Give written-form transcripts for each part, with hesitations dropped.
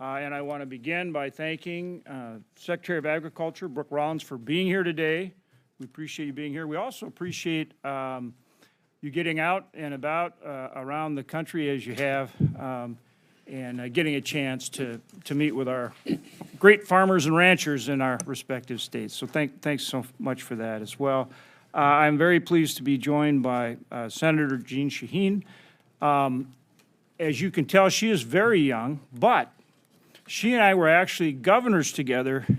And I want to begin by thanking Secretary of Agriculture, Brooke Rollins, for being here today. We appreciate you being here. We also appreciate you getting out and about around the country as you have, and getting a chance to meet with our great farmers and ranchers in our respective states. So thanks so much for that as well. I'm very pleased to be joined by Senator Jean Shaheen. As you can tell, she is very young, but she and I were actually governors together. We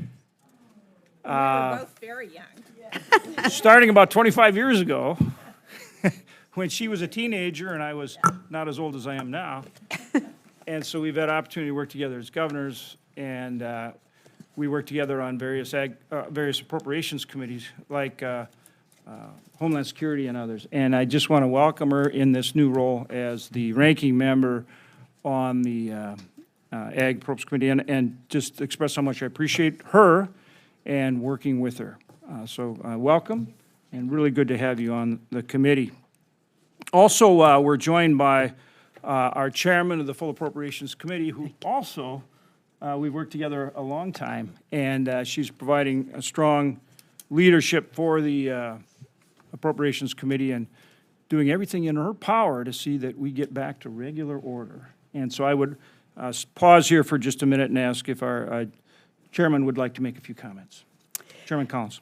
were both very young. Starting about 25 years ago, when she was a teenager and I was not as old as I am now. And so we've had opportunity to work together as governors, and we work together on various appropriations committees like Homeland Security and others. And I just want to welcome her in this new role as the ranking member on the Ag Appropriations Committee, and just express how much I appreciate her and working with her. So welcome, and really good to have you on the committee. Also, we're joined by our chairman of the Full Appropriations Committee, who also, we've worked together a long time, and she's providing a strong leadership for the Appropriations Committee and doing everything in her power to see that we get back to regular order. And so I would pause here for just a minute and ask if our chairman would like to make a few comments. Chairman Collins.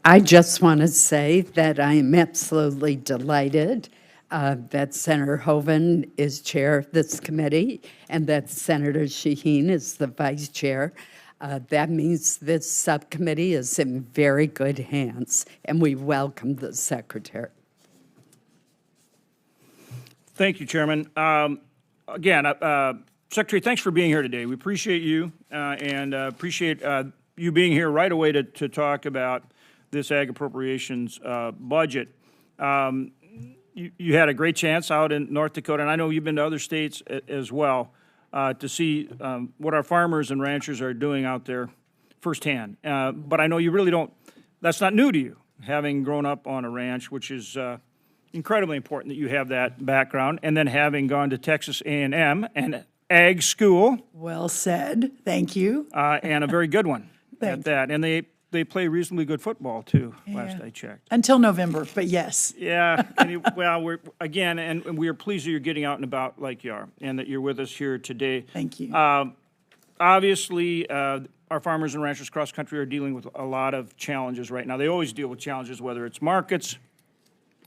I just want to say that I am absolutely delighted that Senator Hoeven is chair of this committee and that Senator Shaheen is the vice chair. That means this subcommittee is in very good hands, and we welcome the secretary. Thank you, Chairman. Again, Secretary, thanks for being here today. We appreciate you and appreciate you being here right away to talk about this ag appropriations budget. You had a great chance out in North Dakota, and I know you've been to other states as well, to see what our farmers and ranchers are doing out there firsthand. But I know you really don't, that's not new to you, having grown up on a ranch, which is incredibly important that you have that background, and then having gone to Texas A&M and ag school. Well said. Thank you. And a very good one at that. And they play reasonably good football, too, last I checked. Until November, but yes. Yeah. Well, we're again, and we are pleased that you're getting out and about like you are, and that you're with us here today. Thank you. Obviously, our farmers and ranchers across the country are dealing with a lot of challenges right now. They always deal with challenges, whether it's markets,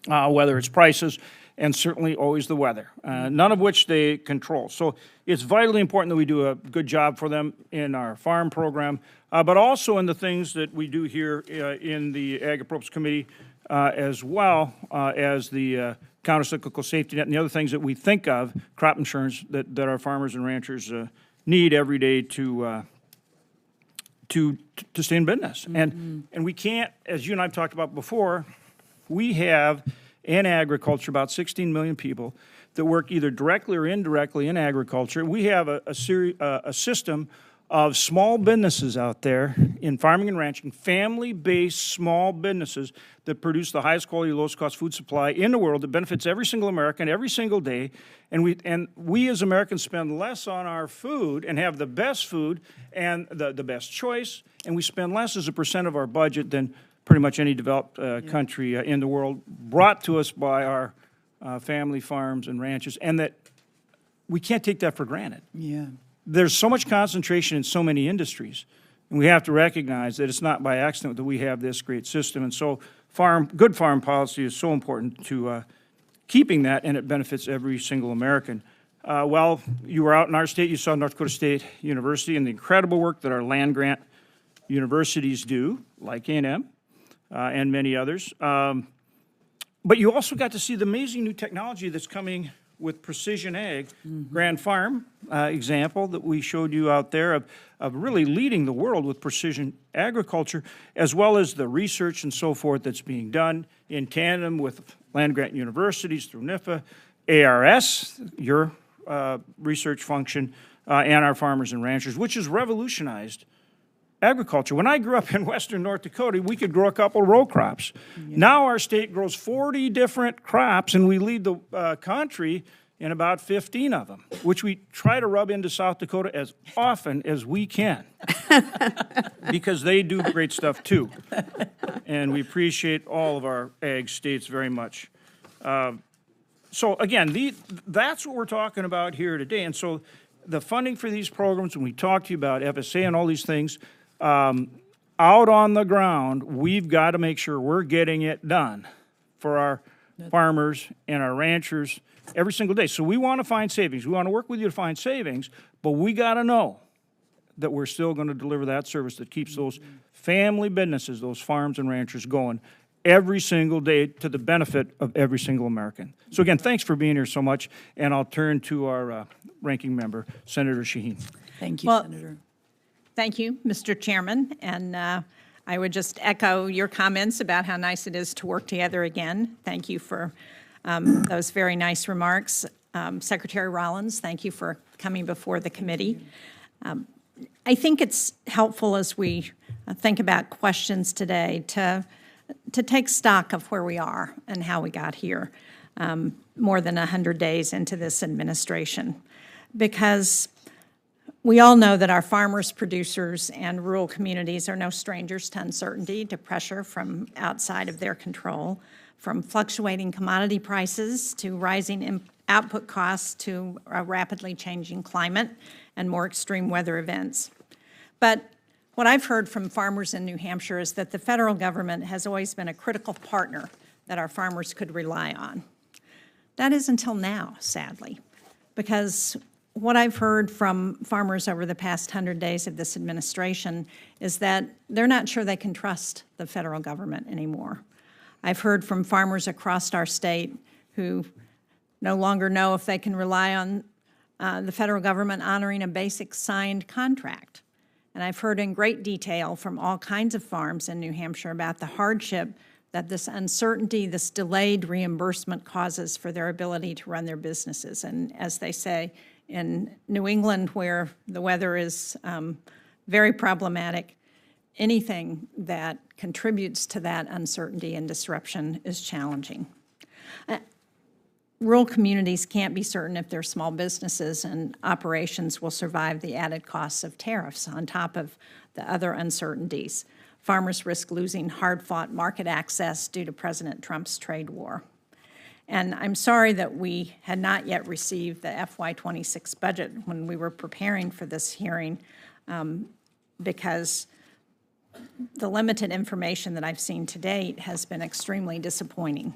whether it's prices, and certainly always the weather, none of which they control. So it's vitally important that we do a good job for them in our farm program, but also in the things that we do here in the Ag Appropriations Committee, as well as the countercyclical safety net and the other things that we think of, crop insurance, that our farmers and ranchers need every day to stay in business. And we can't, as you and I have talked about before, we have in agriculture about 16 million people that work either directly or indirectly in agriculture. We have a system of small businesses out there in farming and ranching, family-based small businesses that produce the highest quality, lowest cost food supply in the world that benefits every single American every single day. And we as Americans spend less on our food and have the best food and the best choice, and we spend less as a percent of our budget than pretty much any developed country in the world, brought to us by our family farms and ranches, and that we can't take that for granted. Yeah. There's so much concentration in so many industries, and we have to recognize that it's not by accident that we have this great system. And so good farm policy is so important to keeping that, and it benefits every single American. Well, you were out in our state, you saw North Dakota State University and the incredible work that our land-grant universities do, like A&M, and many others. But you also got to see the amazing new technology that's coming with precision ag. Grand Farm example that we showed you out there of really leading the world with precision agriculture, as well as the research and so forth that's being done in tandem with land-grant universities through NIFA, ARS, your research function, and our farmers and ranchers, which has revolutionized agriculture. When I grew up in western North Dakota, we could grow a couple row crops. Yeah. Now our state grows 40 different crops, and we lead the country in about 15 of them, which we try to rub into South Dakota as often as we can, because they do great stuff too. And we appreciate all of our ag states very much. So again, that's what we're talking about here today. And so the funding for these programs, when we talk to you about FSA and all these things, out on the ground, we've got to make sure we're getting it done for our farmers and our ranchers every single day. So we want to find savings. We want to work with you to find savings, but we got to know that we're still going to deliver that service that keeps those family businesses, those farms and ranchers going every single day to the benefit of every single American. So again, thanks for being here so much, and I'll turn to our ranking member, Senator Shaheen. Thank you, Well, Senator. Thank you, Mr. Chairman, and I would just echo your comments about how nice it is to work together again. Thank you for those very nice remarks. Secretary Rollins, thank you for coming before the committee. I think it's helpful as we think about questions today to take stock of where we are and how we got here more than 100 days into this administration. Because we all know that our farmers, producers, and rural communities are no strangers to uncertainty, to pressure from outside of their control, from fluctuating commodity prices to rising output costs to a rapidly changing climate and more extreme weather events. But what I've heard from farmers in New Hampshire is that the federal government has always been a critical partner that our farmers could rely on. That is until now, sadly, because what I've heard from farmers over the past 100 days of this administration is that they're not sure they can trust the federal government anymore. I've heard from farmers across our state who no longer know if they can rely on the federal government honoring a basic signed contract. And I've heard in great detail from all kinds of farms in New Hampshire about the hardship that this uncertainty, this delayed reimbursement causes for their ability to run their businesses. And as they say, in New England, where the weather is very problematic, anything that contributes to that uncertainty and disruption is challenging. Rural communities can't be certain if their small businesses and operations will survive the added costs of tariffs on top of the other uncertainties. Farmers risk losing hard-fought market access due to President Trump's trade war. And I'm sorry that we had not yet received the FY26 budget when we were preparing for this hearing, because the limited information that I've seen to date has been extremely disappointing.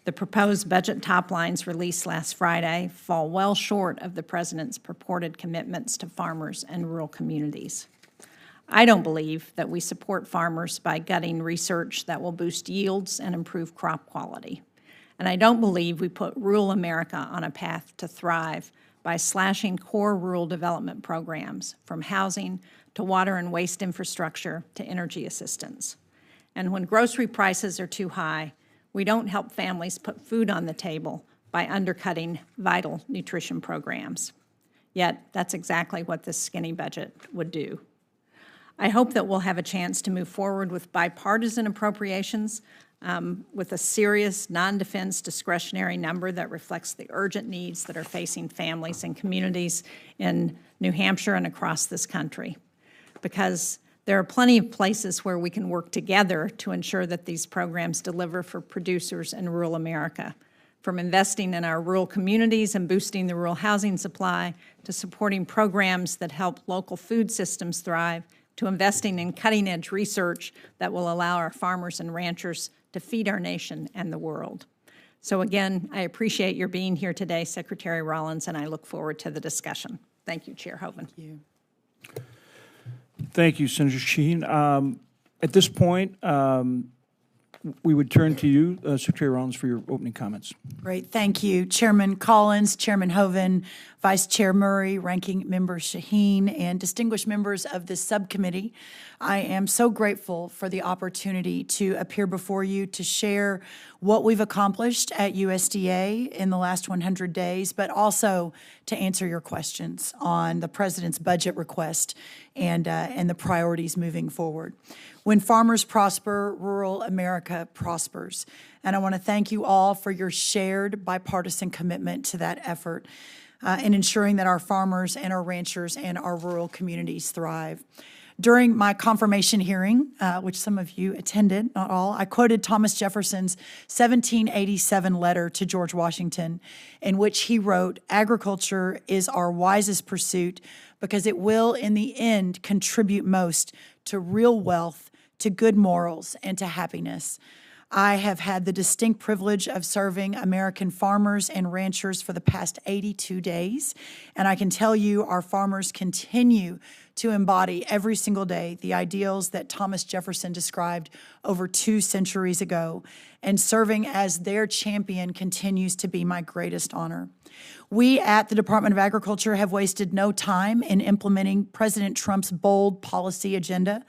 The proposed budget top lines released last Friday fall well short of the president's purported commitments to farmers and rural communities. I don't believe that we support farmers by gutting research that will boost yields and improve crop quality. And I don't believe we put rural America on a path to thrive by slashing core rural development programs, from housing to water and waste infrastructure to energy assistance. And when grocery prices are too high, we don't help families put food on the table by undercutting vital nutrition programs. Yet, that's exactly what this skinny budget would do. I hope that we'll have a chance to move forward with bipartisan appropriations with a serious non-defense discretionary number that reflects the urgent needs that are facing families and communities in New Hampshire and across this country. Because there are plenty of places where we can work together to ensure that these programs deliver for producers in rural America, from investing in our rural communities and boosting the rural housing supply, to supporting programs that help local food systems thrive, to investing in cutting-edge research that will allow our farmers and ranchers to feed our nation and the world. So again, I appreciate your being here today, Secretary Rollins, and I look forward to the discussion. Thank you, Chair Hoven. Thank you. Thank you, Senator Shaheen. At this point, we would turn to you, Secretary Rollins, for your opening comments. Great, thank you. Chairman Collins, Chairman Hoven, Vice Chair Murray, Ranking Member Shaheen, and distinguished members of this subcommittee. I am so grateful for the opportunity to appear before you to share what we've accomplished at USDA in the last 100 days, but also to answer your questions on the President's budget request and the priorities moving forward. When farmers prosper, rural America prospers. And I want to thank you all for your shared bipartisan commitment to that effort in ensuring that our farmers and our ranchers and our rural communities thrive. During my confirmation hearing, which some of you attended, not all, I quoted Thomas Jefferson's 1787 letter to George Washington, in which he wrote, "Agriculture is our wisest pursuit because it will, in the end, contribute most to real wealth, to good morals, and to happiness." I have had the distinct privilege of serving American farmers and ranchers for the past 82 days, and I can tell you our farmers continue to embody every single day the ideals that Thomas Jefferson described over 2 centuries ago, and serving as their champion continues to be my greatest honor. We at the Department of Agriculture have wasted no time in implementing President Trump's bold policy agenda.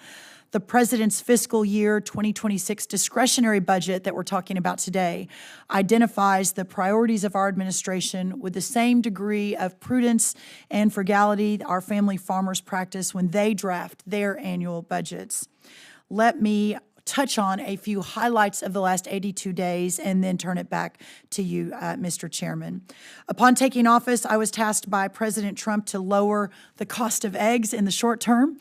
The President's fiscal year 2026 discretionary budget that we're talking about today identifies the priorities of our administration with the same degree of prudence and frugality our family farmers practice when they draft their annual budgets. Let me touch on a few highlights of the last 82 days and then turn it back to you, Mr. Chairman. Upon taking office, I was tasked by President Trump to lower the cost of eggs in the short term,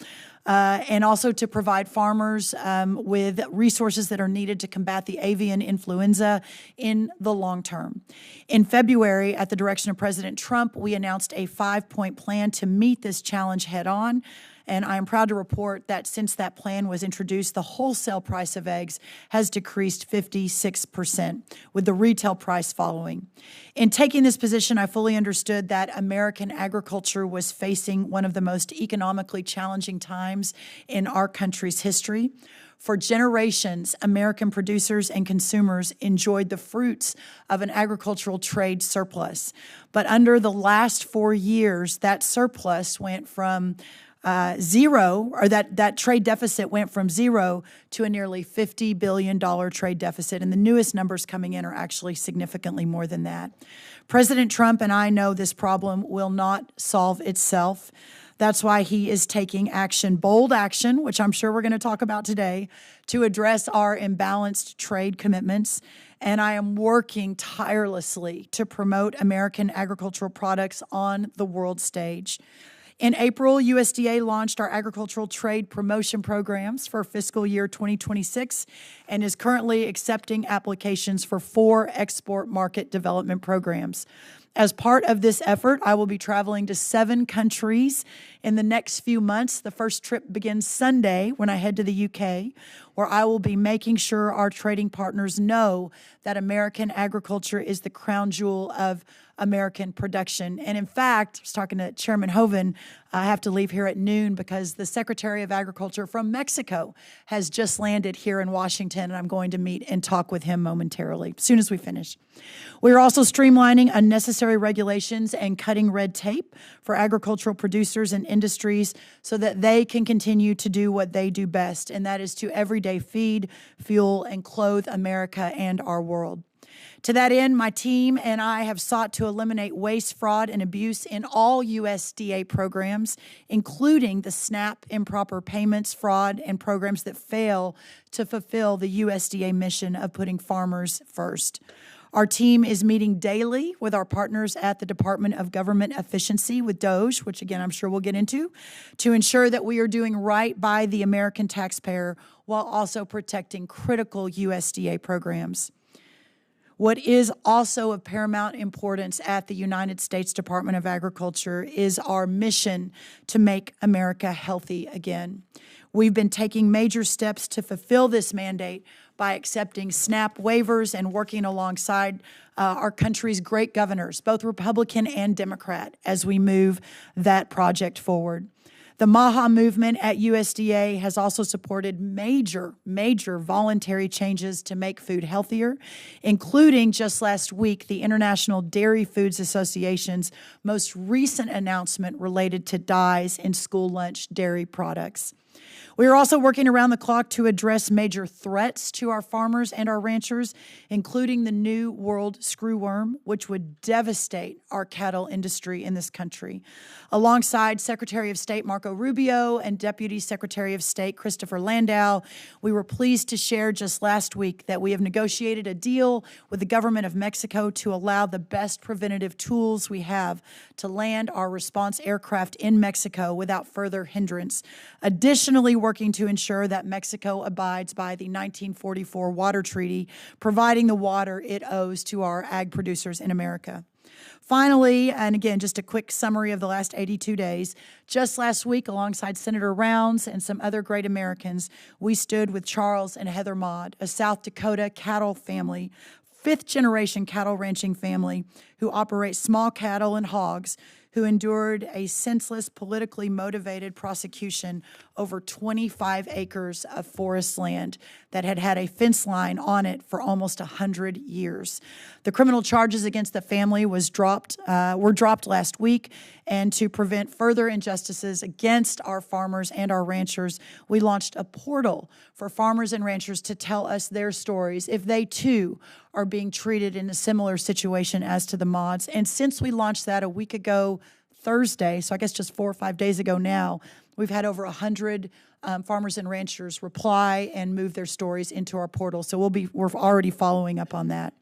and also to provide farmers with resources that are needed to combat the avian influenza in the long term. In February, at the direction of President Trump, we announced a 5-point plan to meet this challenge head on. And I am proud to report that since that plan was introduced, the wholesale price of eggs has decreased 56%, with the retail price following. In taking this position, I fully understood that American agriculture was facing one of the most economically challenging times in our country's history. For generations, American producers and consumers enjoyed the fruits of an agricultural trade surplus. But under the last 4 years, that surplus went from zero, or that trade deficit went from zero to a nearly $50 billion trade deficit. And the newest numbers coming in are actually significantly more than that. President Trump and I know this problem will not solve itself. That's why he is taking action, bold action, which I'm sure we're going to talk about today, to address our imbalanced trade commitments. And I am working tirelessly to promote American agricultural products on the world stage. In April, USDA launched our agricultural trade promotion programs for fiscal year 2026 and is currently accepting applications for 4 export market development programs. As part of this effort, I will be traveling to 7 countries in the next few months. The first trip begins Sunday when I head to the UK, where I will be making sure our trading partners know that American agriculture is the crown jewel of American production. And in fact, I was talking to Chairman Hoven, I have to leave here at noon because the Secretary of Agriculture from Mexico has just landed here in Washington, and I'm going to meet and talk with him momentarily, as soon as we finish. We are also streamlining unnecessary regulations and cutting red tape for agricultural producers and industries so that they can continue to do what they do best, and that is to everyday feed, fuel, and clothe America and our world. To that end, my team and I have sought to eliminate waste, fraud, and abuse in all USDA programs, including the SNAP improper payments, fraud, and programs that fail to fulfill the USDA mission of putting farmers first. Our team is meeting daily with our partners at the Department of Government Efficiency with DOGE, which again I'm sure we'll get into, to ensure that we are doing right by the American taxpayer while also protecting critical USDA programs. What is also of paramount importance at the United States Department of Agriculture is our mission to make America healthy again. We've been taking major steps to fulfill this mandate by accepting SNAP waivers and working alongside our country's great governors, both Republican and Democrat, as we move that project forward. The MAHA movement at USDA has also supported major voluntary changes to make food healthier, including just last week, the International Dairy Foods Association's most recent announcement related to dyes in school lunch dairy products. We are also working around the clock to address major threats to our farmers and our ranchers, including the New World screwworm, which would devastate our cattle industry in this country. Alongside Secretary of State Marco Rubio and Deputy Secretary of State Christopher Landau, we were pleased to share just last week that we have negotiated a deal with the government of Mexico to allow the best preventative tools we have to land our response aircraft in Mexico without further hindrance. Additionally, working to ensure that Mexico abides by the 1944 Water Treaty, providing the water it owes to our ag producers in America. Finally, and again, just a quick summary of the last 82 days, just last week, alongside Senator Rounds and some other great Americans, we stood with Charles and Heather Maud, a South Dakota cattle family, fifth-generation cattle ranching family who operate small cattle and hogs, who endured a senseless, politically motivated prosecution over 25 acres of forest land that had had a fence line on it for almost 100 years. The criminal charges against the family were dropped last week, and to prevent further injustices against our farmers and our ranchers, we launched a portal for farmers and ranchers to tell us their stories if they too are being treated in a similar situation as to the Mods. And since we launched that a week ago Thursday, so I guess just 4 or 5 days ago now, we've had over 100 farmers and ranchers reply and move their stories into our portal. So we're already following up on that.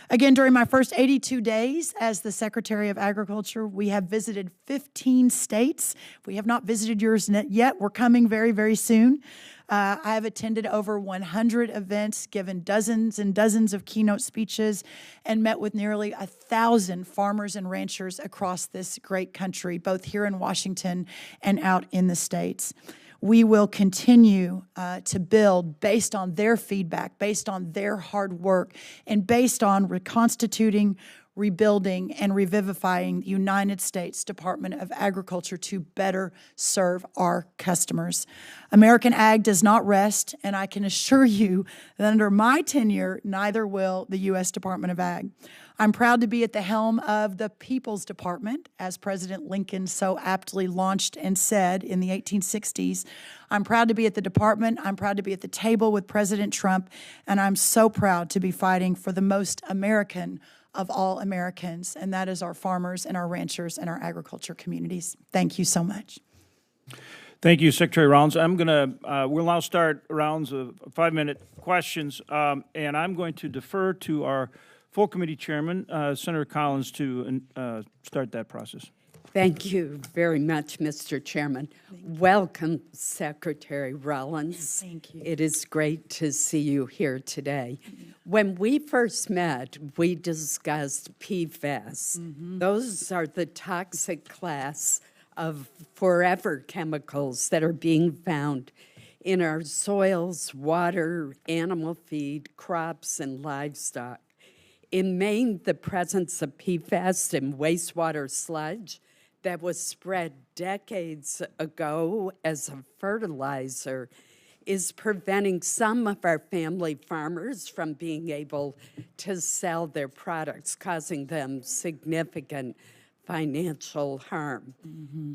Again, during my first 82 days as the Secretary of Agriculture, we have visited 15 states. We have not visited yours yet. We're coming very, very soon. I have attended over 100 events, given dozens and dozens of keynote speeches, and met with nearly 1,000 farmers and ranchers across this great country, both here in Washington and out in the states. We will continue to build based on their feedback, based on their hard work, and based on reconstituting, rebuilding, and revivifying the United States Department of Agriculture to better serve our customers. American ag does not rest, and I can assure you that under my tenure, neither will the U.S. Department of Ag. I'm proud to be at the helm of the People's Department, as President Lincoln so aptly launched and said in the 1860s. I'm proud to be at the department. I'm proud to be at the table with President Trump, and I'm so proud to be fighting for the most American of all Americans, and that is our farmers and our ranchers and our agriculture communities. Thank you so much. Thank you, Secretary Rounds. We'll now start rounds of 5-minute questions, and I'm going to defer to our full committee chairman, Senator Collins, to start that process. Thank you very much, Mr. Chairman. Welcome, Secretary Rollins. Thank you. It is great to see you here today. When we first met, we discussed PFAS. Those are the toxic class of forever chemicals that are being found in our soils, water, animal feed, crops, and livestock. In Maine, the presence of PFAS in wastewater sludge that was spread decades ago as a fertilizer is preventing some of our family farmers from being able to sell their products, causing them significant financial harm.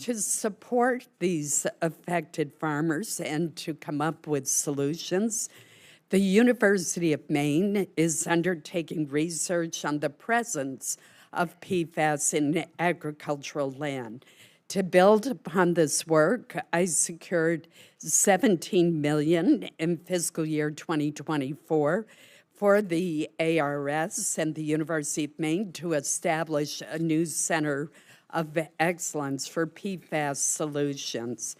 To support these affected farmers and to come up with solutions, the University of Maine is undertaking research on the presence of PFAS in agricultural land. To build upon this work, I secured $17 million in fiscal year 2024 for the ARS and the University of Maine to establish a new center of excellence for PFAS solutions.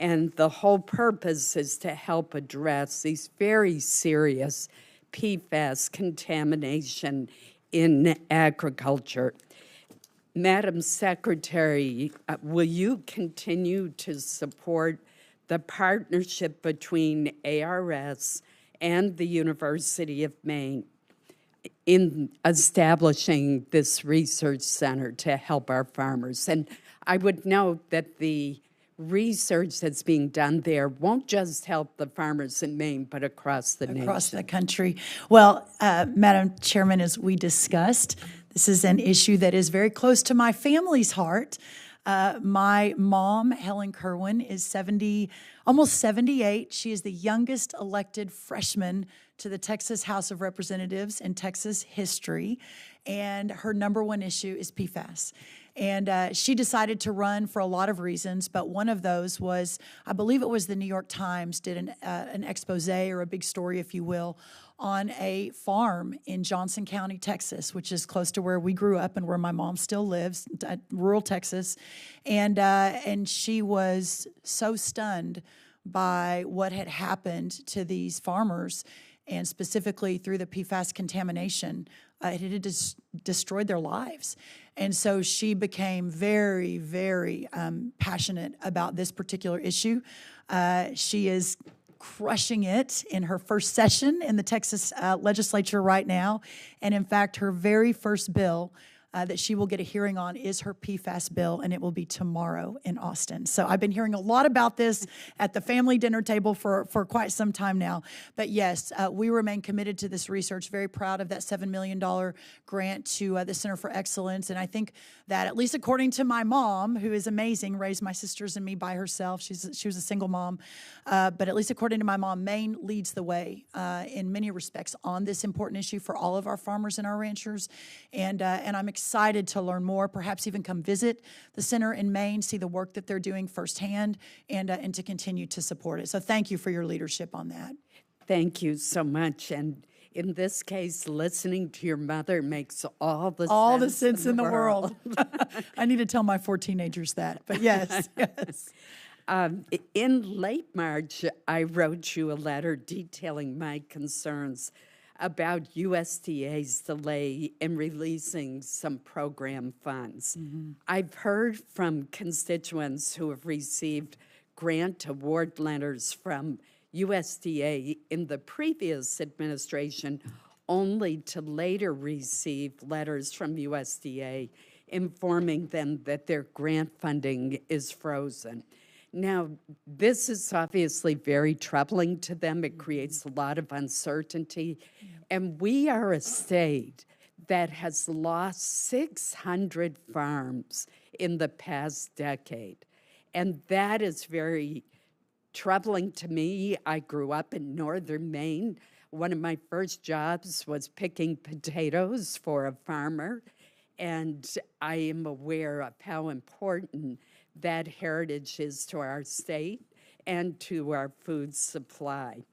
And the whole purpose is to help address these very serious PFAS contamination in agriculture. Madam Secretary, will you continue to support the partnership between ARS and the University of Maine in establishing this research center to help our farmers? And I would note that the research that's being done there won't just help the farmers in Maine, but across the Across nation. the country. Well, Madam Chairman, as we discussed, this is an issue that is very close to my family's heart. My mom, Helen Kerwin, is almost 78. She is the youngest elected freshman to the Texas House of Representatives in Texas history, and her number one issue is PFAS. And she decided to run for a lot of reasons, but one of those was, I believe it was the New York Times did an expose or a big story, if you will, on a farm in Johnson County, Texas, which is close to where we grew up and where my mom still lives, rural Texas. And she was so stunned by what had happened to these farmers, and specifically through the PFAS contamination. It had destroyed their lives. And so she became very, very passionate about this particular issue. She is crushing it in her first session in the Texas legislature right now. And in fact, her very first bill that she will get a hearing on is her PFAS bill, and it will be tomorrow in Austin. So I've been hearing a lot about this at the family dinner table for quite some time now. But yes, we remain committed to this research, very proud of that $7 million grant to the Center for Excellence. And I think that, at least according to my mom, who is amazing, raised my sisters and me by herself. She was a single mom. But at least according to my mom, Maine leads the way in many respects on this important issue for all of our farmers and our ranchers. And I'm excited to learn more, perhaps even come visit the center in Maine, see the work that they're doing firsthand, and to continue to support it. So thank you for your leadership on that. Thank you so much. And in this case, listening to your mother makes all the sense in the world. I need to tell my 4 teenagers that, but yes, yes. In late March, I wrote you a letter detailing my concerns about USDA's delay in releasing some program funds. I've heard from constituents who have received grant award letters from USDA in the previous administration, only to later receive letters from USDA informing them that their grant funding is frozen. Now, this is obviously very troubling to them. It creates a lot of uncertainty. And we are a state that has lost 600 farms in the past decade. And that is very troubling to me. I grew up in northern Maine. One of my first jobs was picking potatoes for a farmer. And I am aware of how important that heritage is to our state and to our food supply.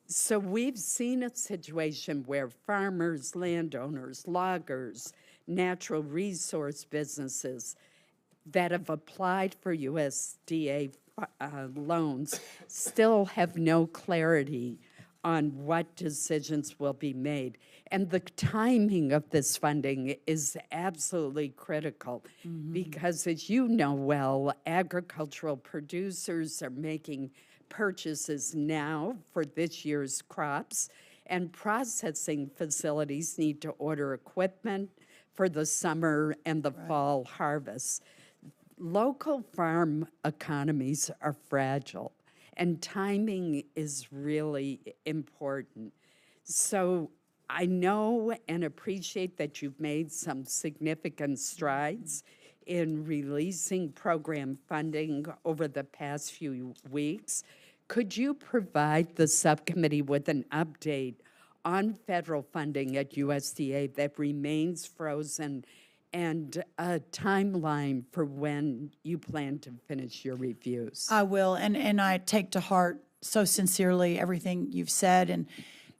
So we've seen a situation where farmers, landowners, loggers, natural resource businesses that have applied for USDA loans still have no clarity on what decisions will be made. And the timing of this funding is absolutely critical because, as you know well, agricultural producers are making purchases now for this year's crops, and processing facilities need to order equipment for the summer and the fall harvest. Local farm economies are fragile, and timing is really important. So I know and appreciate that you've made some significant strides in releasing program funding over the past few weeks. Could you provide the subcommittee with an update on federal funding at USDA that remains frozen and a timeline for when you plan to finish your reviews? I will, and I take to heart so sincerely everything you've said, and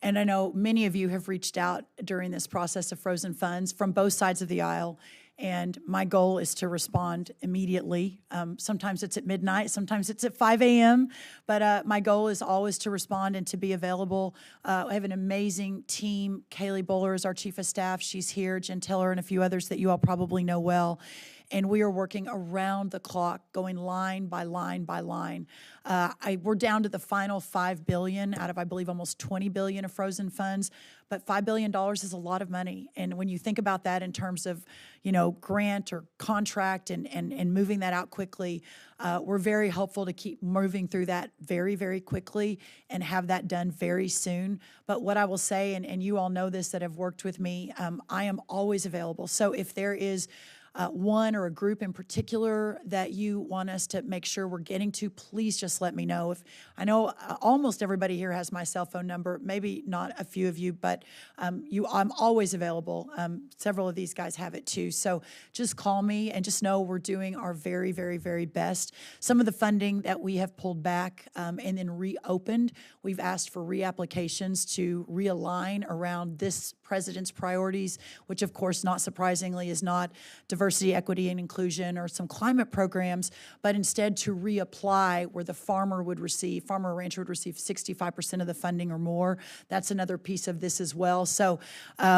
I know many of you have reached out during this process of frozen funds from both sides of the aisle, and my goal is to respond immediately. Sometimes it's at midnight, sometimes it's at 5 a.m., but my goal is always to respond and to be available. I have an amazing team. Kaylee Bowler is our chief of staff. She's here, Jen Teller, and a few others that you all probably know well. and we are working around the clock, going line by line by line. We're down to the final $5 billion out of, I believe, almost $20 billion of frozen funds, but $5 billion is a lot of money. And when you think about that in terms of, grant or contract and moving that out quickly, we're very hopeful to keep moving through that very, very quickly and have that done very soon. But what I will say, and you all know this that have worked with me, I am always available. So if there is one or a group in particular that you want us to make sure we're getting to, please just let me know. If I know almost everybody here has my cell phone number, maybe not a few of you, but I'm always available. Several of these guys have it too. So just call me and just know we're doing our very, very, very best. Some of the funding that we have pulled back and then reopened, we've asked for reapplications to realign around this president's priorities, which of course, not surprisingly, is not diversity, equity, and inclusion or some climate programs, but instead to reapply where the farmer or rancher would receive 65% of the funding or more. That's another piece of this as well. So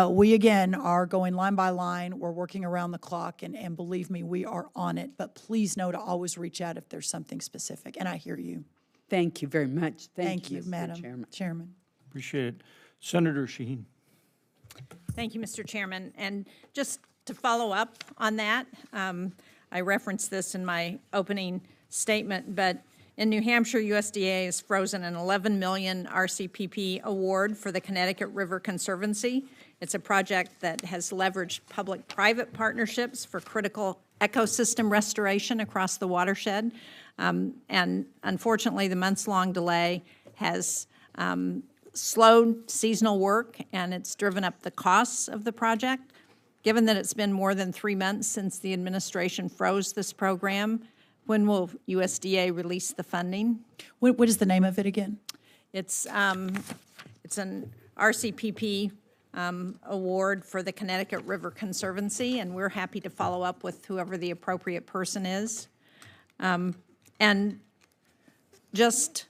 we, again, are going line by line. We're working around the clock, and believe me, we are on it. But please know to always reach out if there's something specific, and I hear you. Thank you very much. Thank you, Mr. Madam Chairman. Appreciate it. Senator Shaheen. Thank you, Mr. Chairman. And just to follow up on that, I referenced this in my opening statement, but in New Hampshire, USDA has frozen an $11 million RCPP award for the Connecticut River Conservancy. It's a project that has leveraged public-private partnerships for critical ecosystem restoration across the watershed. And unfortunately, the months-long delay has slowed seasonal work, and it's driven up the costs of the project. Given that it's been more than 3 months since the administration froze this program, when will USDA release the funding? What is the name of it again? It's an RCPP award for the Connecticut River Conservancy, and we're happy to follow up with whoever the appropriate person is. And just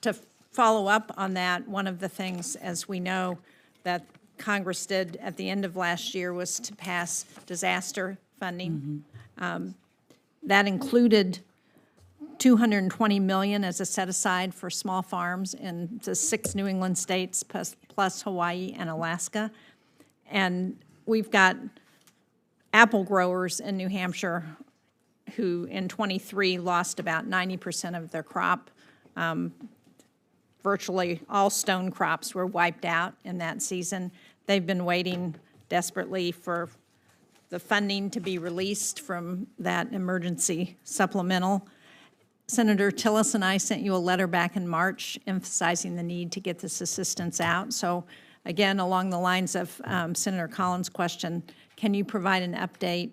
to follow up on that, one of the things, as we know, that Congress did at the end of last year was to pass disaster funding. That included $220 million as a set-aside for small farms in the 6 New England states, plus Hawaii and Alaska. And we've got apple growers in New Hampshire who in '23 lost about 90% of their crop. Virtually all stone crops were wiped out in that season. They've been waiting desperately for the funding to be released from that emergency supplemental. Senator Tillis and I sent you a letter back in March emphasizing the need to get this assistance out. So again, along the lines of Senator Collins' question, can you provide an update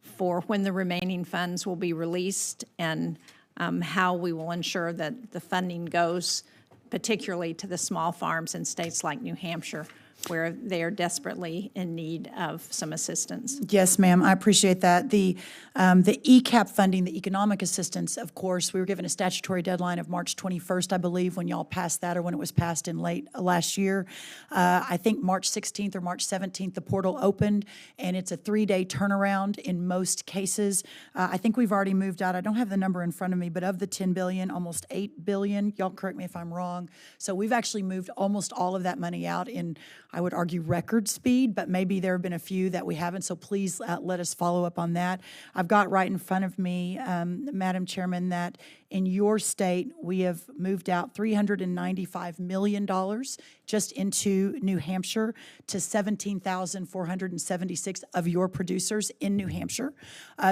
for when the remaining funds will be released and how we will ensure that the funding goes particularly to the small farms in states like New Hampshire, where they are desperately in need of some assistance? Yes, ma'am, I appreciate that. The ECAP funding, the economic assistance, of course, we were given a statutory deadline of March 21st, I believe, when y'all passed that or when it was passed in late last year. I think March 16th or March 17th, the portal opened, and it's a 3-day turnaround in most cases. I think we've already moved out, I don't have the number in front of me, but of the $10 billion, almost $8 billion, y'all correct me if I'm wrong. So we've actually moved almost all of that money out in, I would argue, record speed, but maybe there have been a few that we haven't, so please let us follow up on that. I've got right in front of me, Madam Chairman, that in your state, we have moved out $395 million just into New Hampshire to 17,476 of your producers in New Hampshire.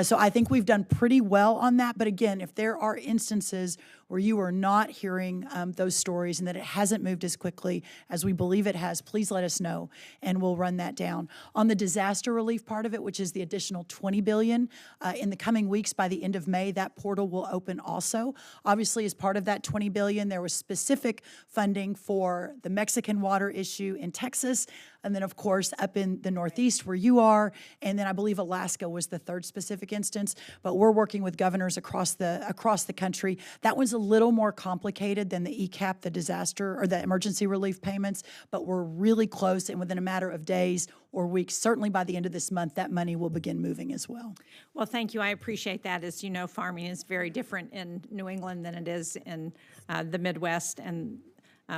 So I think we've done pretty well on that, but again, if there are instances where you are not hearing those stories and that it hasn't moved as quickly as we believe it has, please let us know, and we'll run that down. On the disaster relief part of it, which is the additional $20 billion, in the coming weeks, by the end of May, that portal will open also. Obviously, as part of that $20 billion, there was specific funding for the Mexican water issue in Texas, and then, of course, up in the Northeast where you are, and then I believe Alaska was the third specific instance. But we're working with governors across the country. That one's a a little more complicated than the ECAP, the disaster, or the emergency relief payments, but we're really close, and within a matter of days or weeks, certainly by the end of this month, that money will begin moving as well. Well, thank you. I appreciate that. As you know, farming is very different in New England than it is in the Midwest and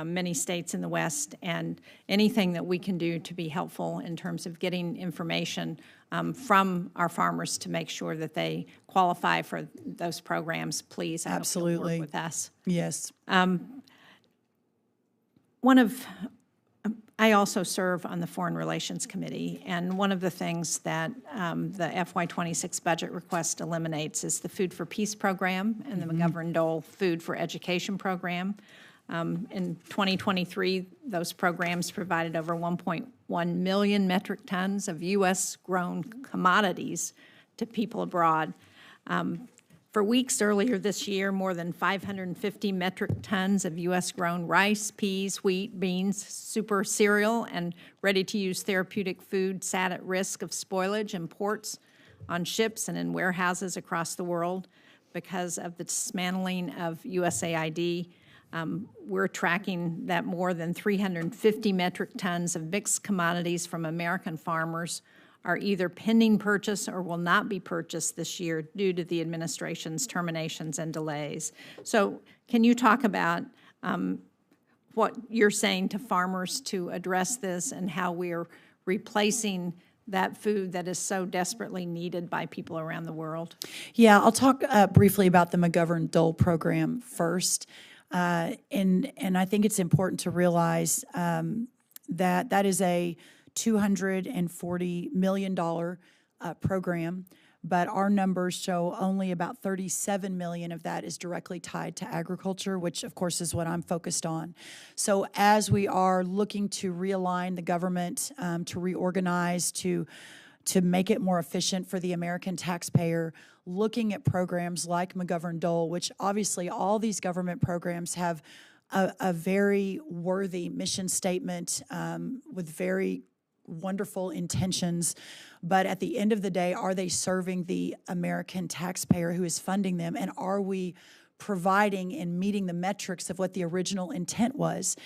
many states in the West, and anything that we can do to be helpful in terms of getting information from our farmers to make sure that they qualify for those programs, please. I hope you'll Absolutely. work with us. Yes. I also serve on the Foreign Relations Committee, and one of the things that the FY26 budget request eliminates is the Food for Peace program and the McGovern-Dole Food for Education program. In 2023, those programs provided over 1.1 million metric tons of U.S.-grown commodities to people abroad. For weeks earlier this year, more than 550 metric tons of U.S.-grown rice, peas, wheat, beans, super cereal, and ready-to-use therapeutic food sat at risk of spoilage in ports, on ships, and in warehouses across the world because of the dismantling of USAID. We're tracking that more than 350 metric tons of mixed commodities from American farmers are either pending purchase or will not be purchased this year due to the administration's terminations and delays. So can you talk about what you're saying to farmers to address this and how we're replacing that food that is so desperately needed by people around the world? Yeah, I'll talk briefly about the McGovern-Dole program first. And I think it's important to realize that that is a $240 million program, but our numbers show only about $37 million of that is directly tied to agriculture, which of course is what I'm focused on. So as we are looking to realign the government, to reorganize, to make it more efficient for the American taxpayer, looking at programs like McGovern-Dole, which obviously all these government programs have a very worthy mission statement with very wonderful intentions, but at the end of the day, are they serving the American taxpayer who is funding them, and are we providing and meeting the metrics of what the original intent was?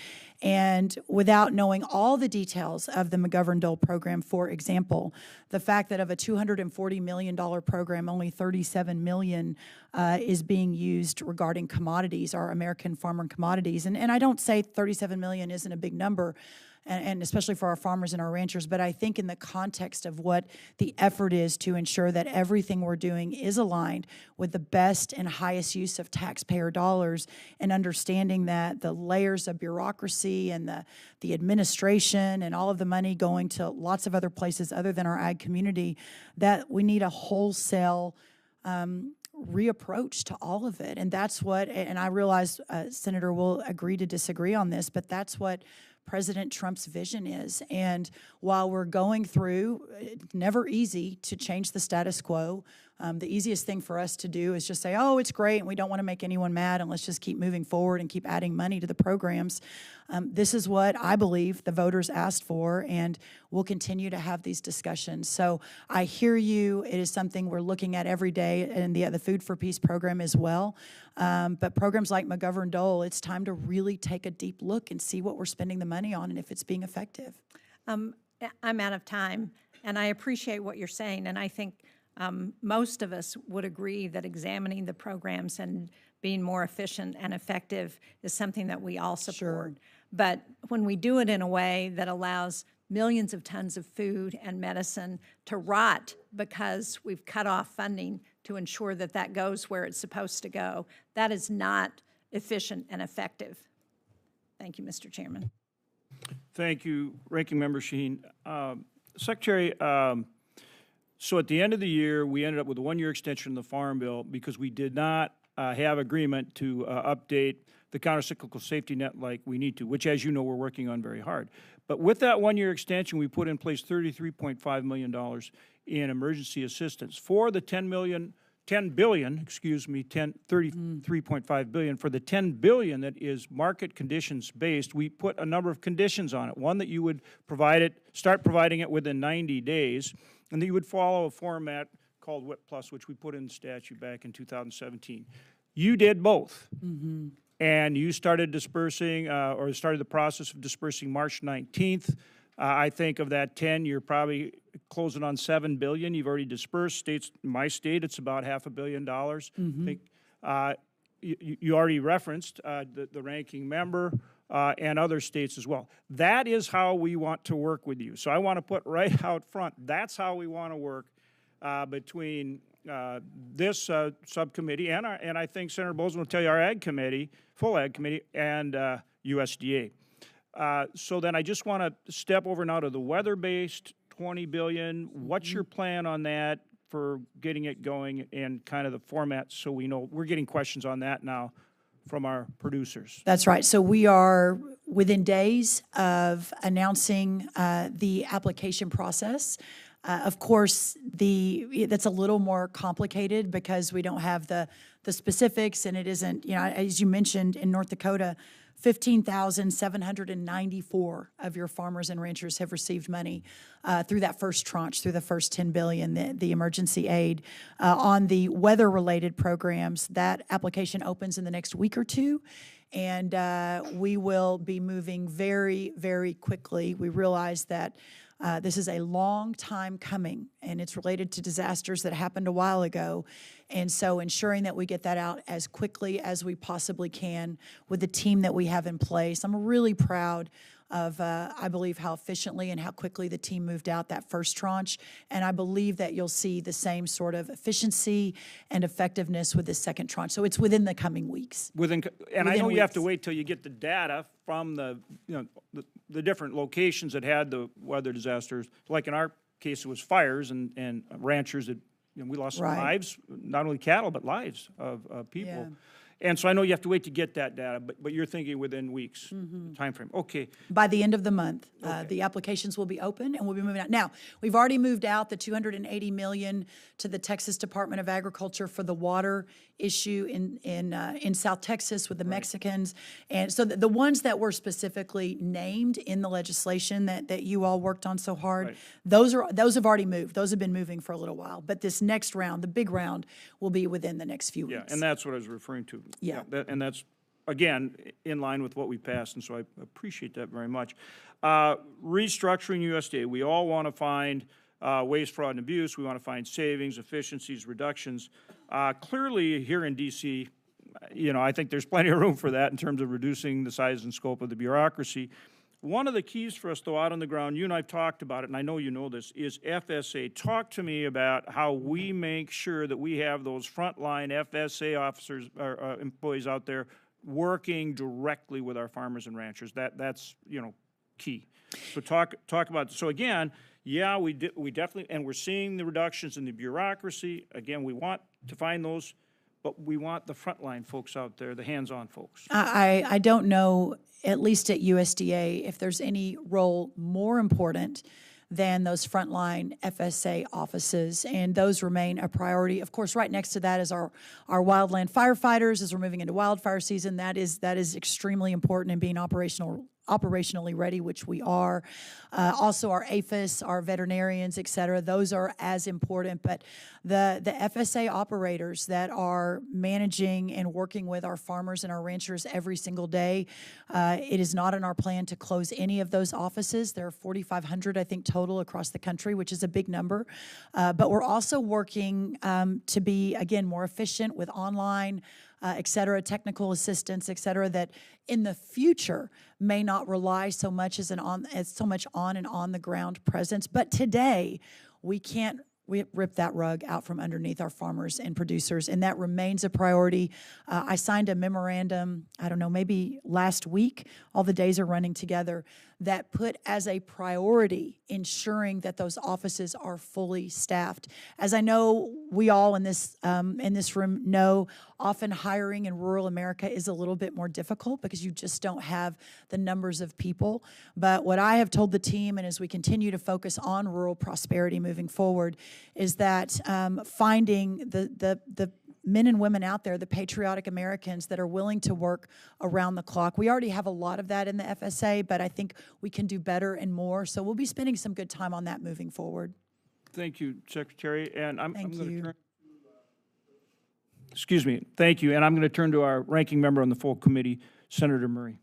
And without knowing all the details of the McGovern-Dole program, for example, the fact that of a $240 million program, only $37 million is being used regarding commodities, our American farmer commodities. And I don't say $37 million isn't a big number, and especially for our farmers and our ranchers, but I think in the context of what the effort is to ensure that everything we're doing is aligned with the best and highest use of taxpayer dollars, and understanding that the layers of bureaucracy and the administration and all of the money going to lots of other places other than our ag community, that we need a wholesale reapproach to all of it. And that's what, and I realize Senator will agree to disagree on this, but that's what President Trump's vision is. And while we're going through, it's never easy to change the status quo. The easiest thing for us to do is just say, oh, it's great, and we don't want to make anyone mad, and let's just keep moving forward and keep adding money to the programs. This is what I believe the voters asked for, and we'll continue to have these discussions. So I hear you. It is something we're looking at every day, and the Food for Peace program as well. But programs like McGovern-Dole, it's time to really take a deep look and see what we're spending the money on and if it's being effective. I'm out of time, and I appreciate what you're saying, and I think most of us would agree that examining the programs and being more efficient and effective is something that we all support. Sure. But when we do it in a way that allows millions of tons of food and medicine to rot because we've cut off funding to ensure that that goes where it's supposed to go, that is not efficient and effective. Thank you, Mr. Chairman. Thank you, Ranking Member Shaheen. Secretary, so at the end of the year, we ended up with a one-year extension of the Farm Bill because we did not have agreement to update the countercyclical safety net like we need to, which, as you know, we're working on very hard. But with that one-year extension, we put in place $33.5 million in emergency assistance for the $33.5 billion. For the $10 billion that is market conditions based, we put a number of conditions on it. One, that you would start providing it within 90 days, and that you would follow a format called WIP Plus, which we put in the statute back in 2017. You did both. And you started dispersing, or started the process of dispersing March 19th. I think of that 10, you're probably closing on $7 billion. You've already dispersed. States, my state, it's about $500 million. I think, you already referenced the ranking member and other states as well. That is how we want to work with you. So I want to put right out front, that's how we want to work between this subcommittee and I think Senator Bozeman will tell you our ag committee, full ag committee, and USDA. So then I just want to step over now to the weather-based $20 billion. What's your plan on that for getting it going and kind of the format so we know? We're getting questions on that now from our producers. That's right. So we are within days of announcing the application process. Of course, that's a little more complicated because we don't have the specifics, and it isn't, as you mentioned, in North Dakota, 15,794 of your farmers and ranchers have received money through that first tranche, through the first $10 billion, the emergency aid. On the weather-related programs, that application opens in the next week or two, and we will be moving very, very quickly. We realize that this is a long time coming, and it's related to disasters that happened a while ago. And so ensuring that we get that out as quickly as we possibly can with the team that we have in place. I'm really proud of, I believe, how efficiently and how quickly the team moved out that first tranche. And I believe that you'll see the same sort of efficiency and effectiveness with the second tranche. So it's within the coming weeks. And I know you have to wait till you get the data from the different locations that had the weather disasters. Like in our case, it was fires and ranchers that, we lost lives, not only cattle, but lives of people. Yeah. And so I know you have to wait to get that data, but you're thinking within weeks time frame. Okay. By the end of the month, the applications will be open and we'll be moving out. Now, we've already moved out the $280 million to the Texas Department of Agriculture for the water issue in South Texas with the Mexicans. And so the ones that were specifically named in the legislation that you all worked on so hard, those have already moved. Those have been moving for a little while. But this next round, the big round, will be within the next few weeks. Yeah, and that's what I was referring to. Yeah. And that's, again, in line with what we passed, and so I appreciate that very much. Restructuring USDA, we all want to find waste, fraud, and abuse. We want to find savings, efficiencies, reductions. Clearly, here in D.C., I think there's plenty of room for that in terms of reducing the size and scope of the bureaucracy. One of the keys for us, though, out on the ground, you and I have talked about it, and I know you know this, is FSA. Talk to me about how we make sure that we have those frontline FSA officers or employees out there working directly with our farmers and ranchers. That's key. So talk about. So again, yeah, we definitely, and we're seeing the reductions in the bureaucracy. Again, we want to find those, but we want the frontline folks out there, the hands-on folks. I don't know, at least at USDA, if there's any role more important than those frontline FSA offices, and those remain a priority. Of course, right next to that is our wildland firefighters as we're moving into wildfire season. That is extremely important in being operationally ready, which we are. Also our APHIS, our veterinarians, et cetera, those are as important. But the FSA operators that are managing and working with our farmers and our ranchers every single day, it is not in our plan to close any of those offices. There are 4,500, I think, total across the country, which is a big number. But we're also working to be, again, more efficient with online, et cetera, technical assistance, et cetera, that in the future may not rely so much on and on the ground presence. But today, we can't rip that rug out from underneath our farmers and producers, and that remains a priority. I signed a memorandum, I don't know, maybe last week, all the days are running together, that put as a priority ensuring that those offices are fully staffed. As I know we all in this room know, often hiring in rural America is a little bit more difficult because you just don't have the numbers of people. But what I have told the team, and as we continue to focus on rural prosperity moving forward, is that finding the men and women out there, the patriotic Americans that are willing to work around the clock. We already have a lot of that in the FSA, but I think we can do better and more. So we'll be spending some good time on that moving forward. Thank you, Secretary. And I'm going to turn Excuse me, thank you. And I'm going to turn to our ranking member on the full committee, Senator Murray.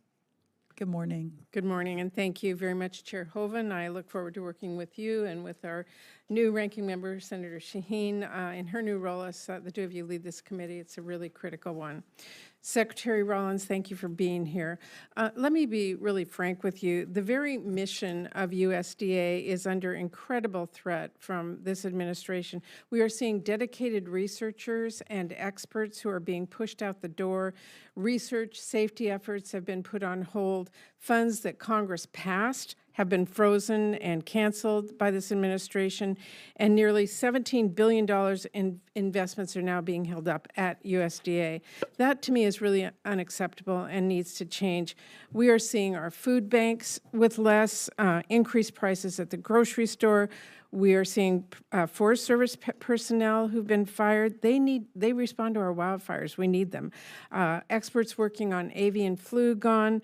Good morning. Good morning, and thank you very much, Chair Hoven. I look forward to working with you and with our new ranking member, Senator Shaheen, in her new role as the two of you lead this committee. It's a really critical one. Secretary Rollins, thank you for being here. Let me be really frank with you. The very mission of USDA is under incredible threat from this administration. We are seeing dedicated researchers and experts who are being pushed out the door. Research safety efforts have been put on hold. Funds that Congress passed have been frozen and canceled by this administration, and nearly $17 billion in investments are now being held up at USDA. That, to me, is really unacceptable and needs to change. We are seeing our food banks with less, increased prices at the grocery store. We are seeing Forest Service personnel who've been fired. They respond to our wildfires. We need them. Experts working on avian flu gone.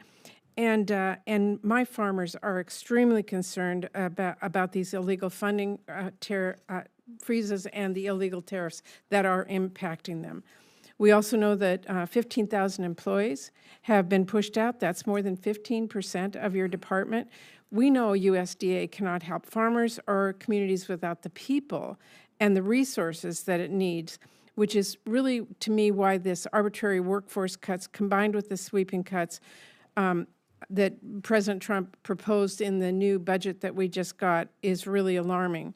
And my farmers are extremely concerned about these illegal funding freezes and the illegal tariffs that are impacting them. We also know that 15,000 employees have been pushed out. That's more than 15% of your department. We know USDA cannot help farmers or communities without the people and the resources that it needs, which is really, to me, why this arbitrary workforce cuts combined with the sweeping cuts that President Trump proposed in the new budget that we just got is really alarming.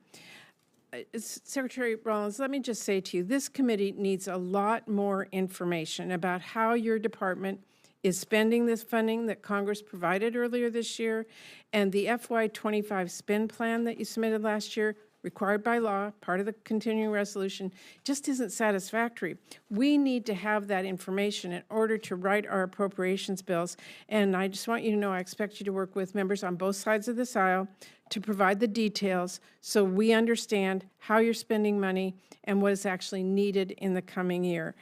Secretary Rollins, let me just say to you, this committee needs a lot more information about how your department is spending this funding that Congress provided earlier this year, and the FY25 spend plan that you submitted last year, required by law, part of the continuing resolution, just isn't satisfactory. We need to have that information in order to write our appropriations bills. And I just want you to know I expect you to work with members on both sides of this aisle to provide the details so we understand how you're spending money and what is actually needed in the coming year.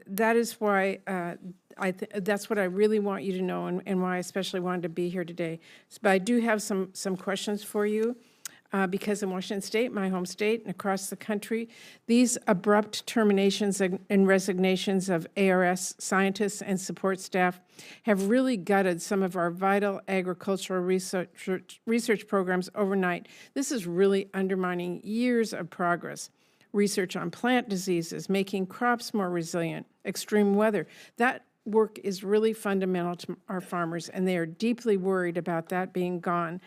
That is why that's what I really want you to know, and why I especially wanted to be here today. But I do have some questions for you. Because in Washington State, my home state, and across the country, these abrupt terminations and resignations of ARS scientists and support staff have really gutted some of our vital agricultural research programs overnight. This is really undermining years of progress. Research on plant diseases, making crops more resilient, extreme weather. That work is really fundamental to our farmers, and they are deeply worried about that being gone.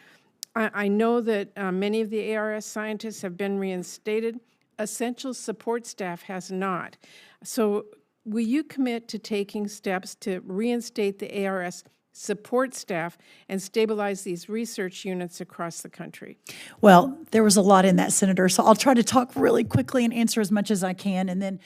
I know that many of the ARS scientists have been reinstated. Essential support staff has not. So will you commit to taking steps to reinstate the ARS support staff and stabilize these research units across the country? Well, there was a lot in that, Senator, so I'll try to talk really quickly and answer as much as I can, and then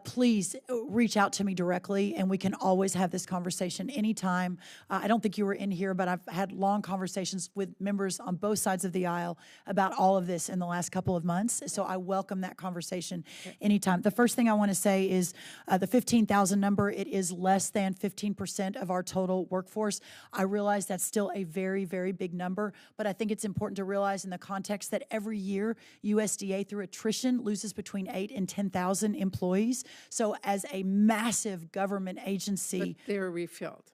please reach out to me directly, and we can always have this conversation anytime. I don't think you were in here, but I've had long conversations with members on both sides of the aisle about all of this in the last couple of months, so I welcome that conversation anytime. The first thing I want to say is the 15,000 number, it is less than 15% of our total workforce. I realize that's still a very, very big number, but I think it's important to realize in the context that every year USDA through attrition loses between 8,000 and 10,000 employees. So as a massive government agency, But they're refilled.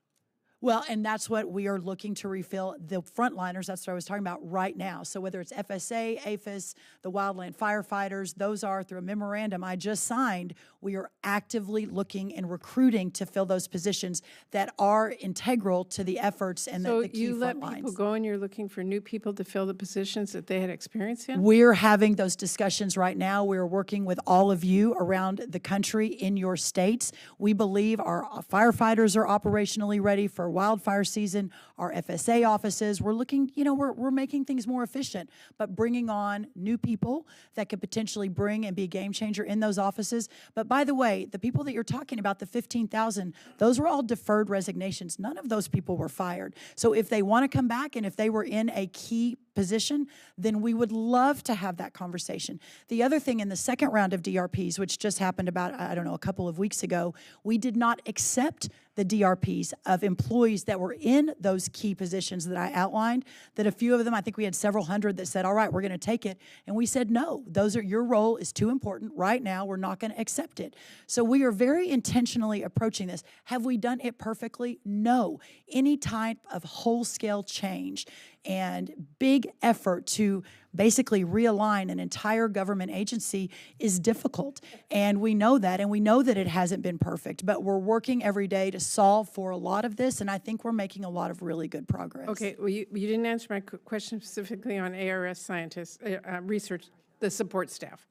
well, and that's what we are looking to refill the frontliners. That's what I was talking about right now. So whether it's FSA, APHIS, the wildland firefighters, those are through a memorandum I just signed. We are actively looking and recruiting to fill those positions that are integral to the efforts and the key So you let front people lines. go and you're looking for new people to fill the positions that they had experience in? We're having those discussions right now. We're working with all of you around the country in your states. We believe our firefighters are operationally ready for wildfire season, our FSA offices. We're looking, we're making things more efficient, but bringing on new people that could potentially bring and be a game changer in those offices. But by the way, the people that you're talking about, the 15,000, those were all deferred resignations. None of those people were fired. So if they want to come back and if they were in a key position, then we would love to have that conversation. The other thing, in the second round of DRPs, which just happened about, I don't know, a couple of weeks ago, we did not accept the DRPs of employees that were in those key positions that I outlined, that a few of them, I think we had several hundred that said, all right, we're going to take it. And we said, no, your role is too important right now. We're not going to accept it. So we are very intentionally approaching this. Have we done it perfectly? No. Any type of whole-scale change and big effort to basically realign an entire government agency is difficult. And we know that, and we know that it hasn't been perfect, but we're working every day to solve for a lot of this, and I think we're making a lot of really good progress. Okay, well, you didn't answer my question specifically on ARS scientists, research, the support staff.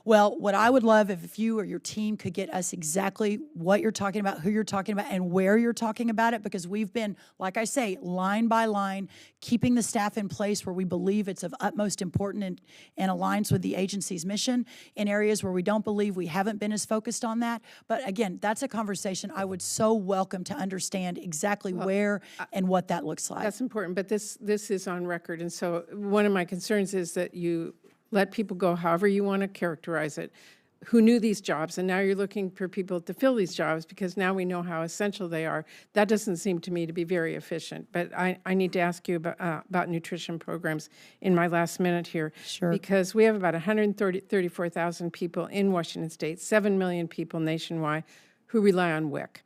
Well, what I would love if you or your team could get us exactly what you're talking about, who you're talking about, and where you're talking about it, because we've been, like I say, line by line, keeping the staff in place where we believe it's of utmost importance and aligns with the agency's mission. In areas where we don't believe, we haven't been as focused on that. But again, that's a conversation I would so welcome to understand exactly where and what that looks like. That's important, but this is on record, and so one of my concerns is that you let people go however you want to characterize it, who knew these jobs, and now you're looking for people to fill these jobs because now we know how essential they are. That doesn't seem to me to be very efficient. But I need to ask you about nutrition programs in my last minute here. Sure. Because we have about 134,000 people in Washington State, 7 million people nationwide who rely on WIC.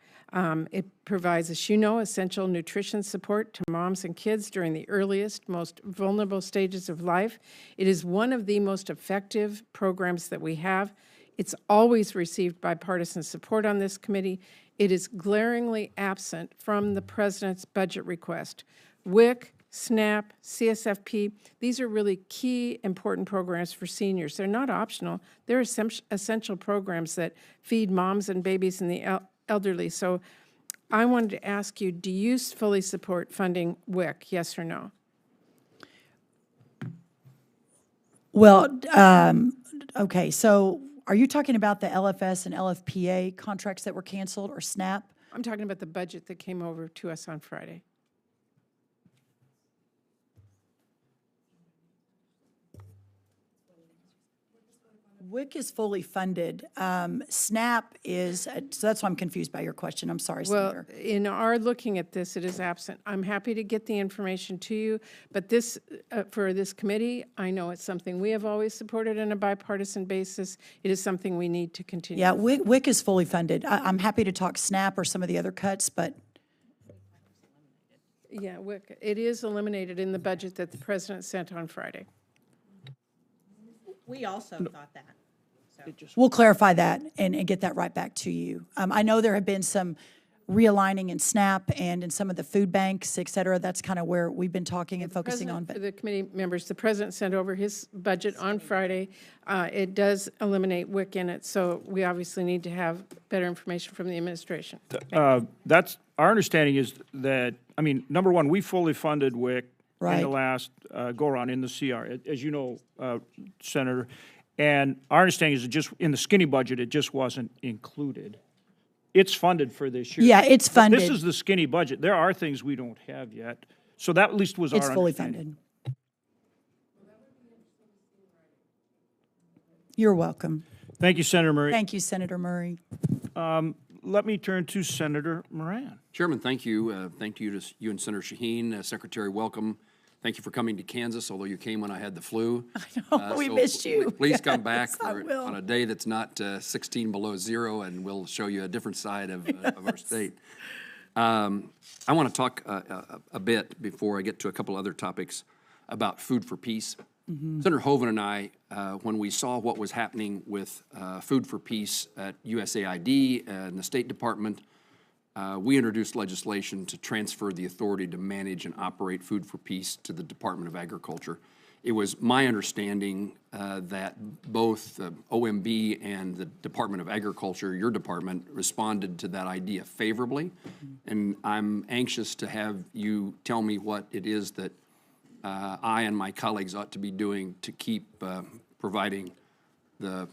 It provides, as you know, essential nutrition support to moms and kids during the earliest, most vulnerable stages of life. It is one of the most effective programs that we have. It's always received bipartisan support on this committee. It is glaringly absent from the president's budget request. WIC, SNAP, CSFP, these are really key, important programs for seniors. They're not optional. They're essential programs that feed moms and babies and the elderly. So I wanted to ask you, do you fully support funding WIC, yes or no? Well, okay, so are you talking about the LFS and LFPA contracts that were canceled, or SNAP? I'm talking about the budget that came over to us on Friday. WIC is fully funded. SNAP is, so that's why I'm confused by your question. I'm sorry, Well, Senator. in our looking at this, it is absent. I'm happy to get the information to you, but this, for this committee, I know it's something we have always supported on a bipartisan basis. It is something we need to continue. Yeah, WIC is fully funded. I'm happy to talk SNAP or some of the other cuts, but Yeah, WIC, it is eliminated in the budget that the president sent on Friday. We also thought that. we'll clarify that and get that right back to you. I know there have been some realigning in SNAP and in some of the food banks, et cetera. That's kind of where we've been talking and focusing on. For the committee members, the president sent over his budget on Friday. It does eliminate WIC in it, so we obviously need to have better information from the administration. That's, our understanding is that, I mean, number one, we fully funded WIC in the Right. last go-around in the CR, as you know, Senator. And our understanding is it just, in the skinny budget, it just wasn't included. It's funded for this year. Yeah, it's funded. This is the skinny budget. There are things we don't have yet. So that at least was our It's fully understanding. funded. You're welcome. Thank you, Senator Murray. Thank you, Senator Murray. Let me turn to Senator Moran. Chairman, thank you. Thank you to you and Senator Shaheen. Secretary, welcome. Thank you for coming to Kansas, although you came when I had the flu. I know, we missed you. Please come back Yes, I will. on a day that's not 16 below zero, and we'll show you a different side of our state. I want to talk a bit, before I get to a couple other topics, about Food for Peace. Senator Hoeven and I, when we saw what was happening with Food for Peace at USAID and the State Department, we introduced legislation to transfer the authority to manage and operate Food for Peace to the Department of Agriculture. It was my understanding that both OMB and the Department of Agriculture, your department, responded to that idea favorably. And I'm anxious to have you tell me what it is that I and my colleagues ought to be doing to keep providing the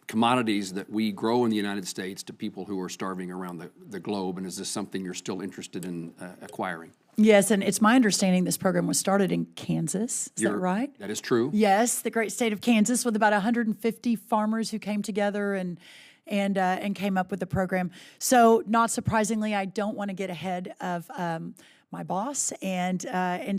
commodities that we grow in the United States to people who are starving around the globe, and is this something you're still interested in acquiring? Yes, and it's my understanding this program was started in Kansas. Is that right? That is true. Yes, the great state of Kansas, with about 150 farmers who came together and came up with the program. So, not surprisingly, I don't want to get ahead of my boss, and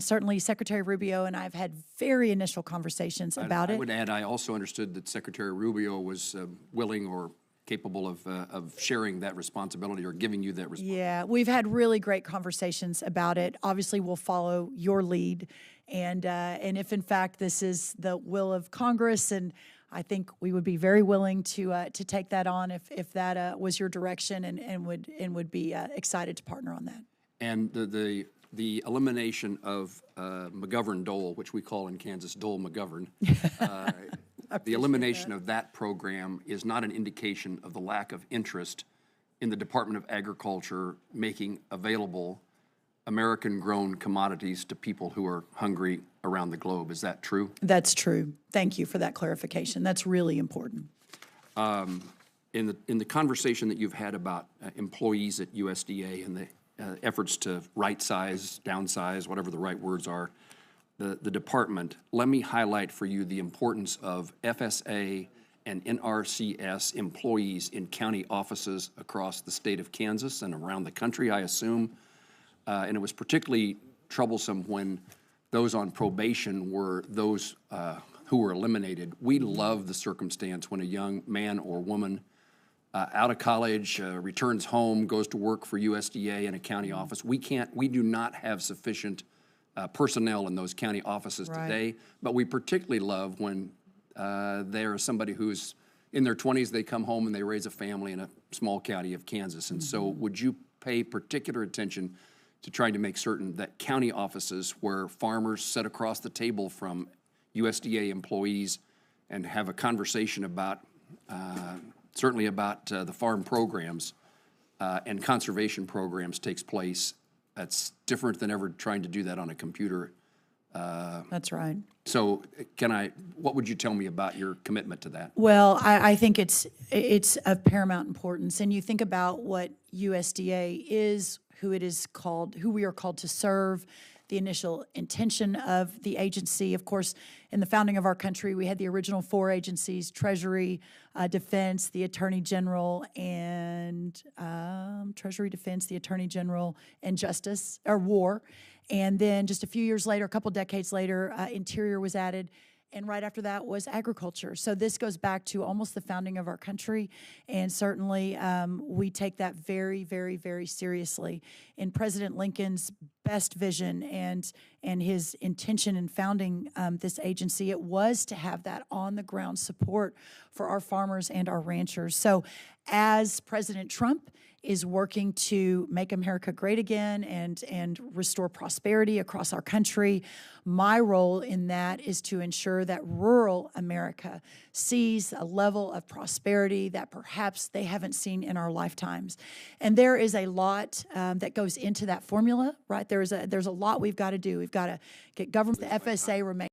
certainly Secretary Rubio and I have had very initial conversations about I it. would add, I also understood that Secretary Rubio was willing or capable of sharing that responsibility or giving you that responsibility. Yeah, we've had really great conversations about it. Obviously, we'll follow your lead, and if in fact this is the will of Congress, and I think we would be very willing to take that on if that was your direction, and would be excited to partner on that. And the elimination of McGovern-Dole, which we call in Kansas Dole-McGovern, the elimination of that program is not an indication of the lack of interest in the Department of Agriculture making available American-grown commodities to people who are hungry around the globe. Is that true? That's true. Thank you for that clarification. That's really important. In the conversation that you've had about employees at USDA and the efforts to right-size, downsize, whatever the right words are, the department, let me highlight for you the importance of FSA and NRCS employees in county offices across the state of Kansas and around the country, I assume. And it was particularly troublesome when those on probation were those who were eliminated. We love the circumstance when a young man or woman out of college, returns home, goes to work for USDA in a county office. We do not have sufficient personnel in those county offices today, but we particularly love when there is somebody who's in their 20s, they come home and they raise a family in a small county of Kansas. And so would you pay particular attention to trying to make certain that county offices where farmers sit across the table from USDA employees and have a conversation about certainly about the farm programs and conservation programs takes place? That's different than ever trying to do that on a computer. That's right. So what would you tell me about your commitment to that? Well, I think it's of paramount importance. And you think about what USDA is, who we are called to serve, the initial intention of the agency. Of course, in the founding of our country, we had the original 4 agencies: Treasury, Defense, the Attorney General, and Justice, or War. And then just a few years later, a couple decades later, Interior was added. And right after that was agriculture. So this goes back to almost the founding of our country. And certainly we take that very, very, very seriously. In President Lincoln's best vision and his intention in founding this agency, it was to have that on-the-ground support for our farmers and our ranchers. So as President Trump is working to make America great again and restore prosperity across our country, my role in that is to ensure that rural America sees a level of prosperity that perhaps they haven't seen in our lifetimes. And there is a lot that goes into that formula, right? There's a lot we've got to do. We've got to get government, the FSA remains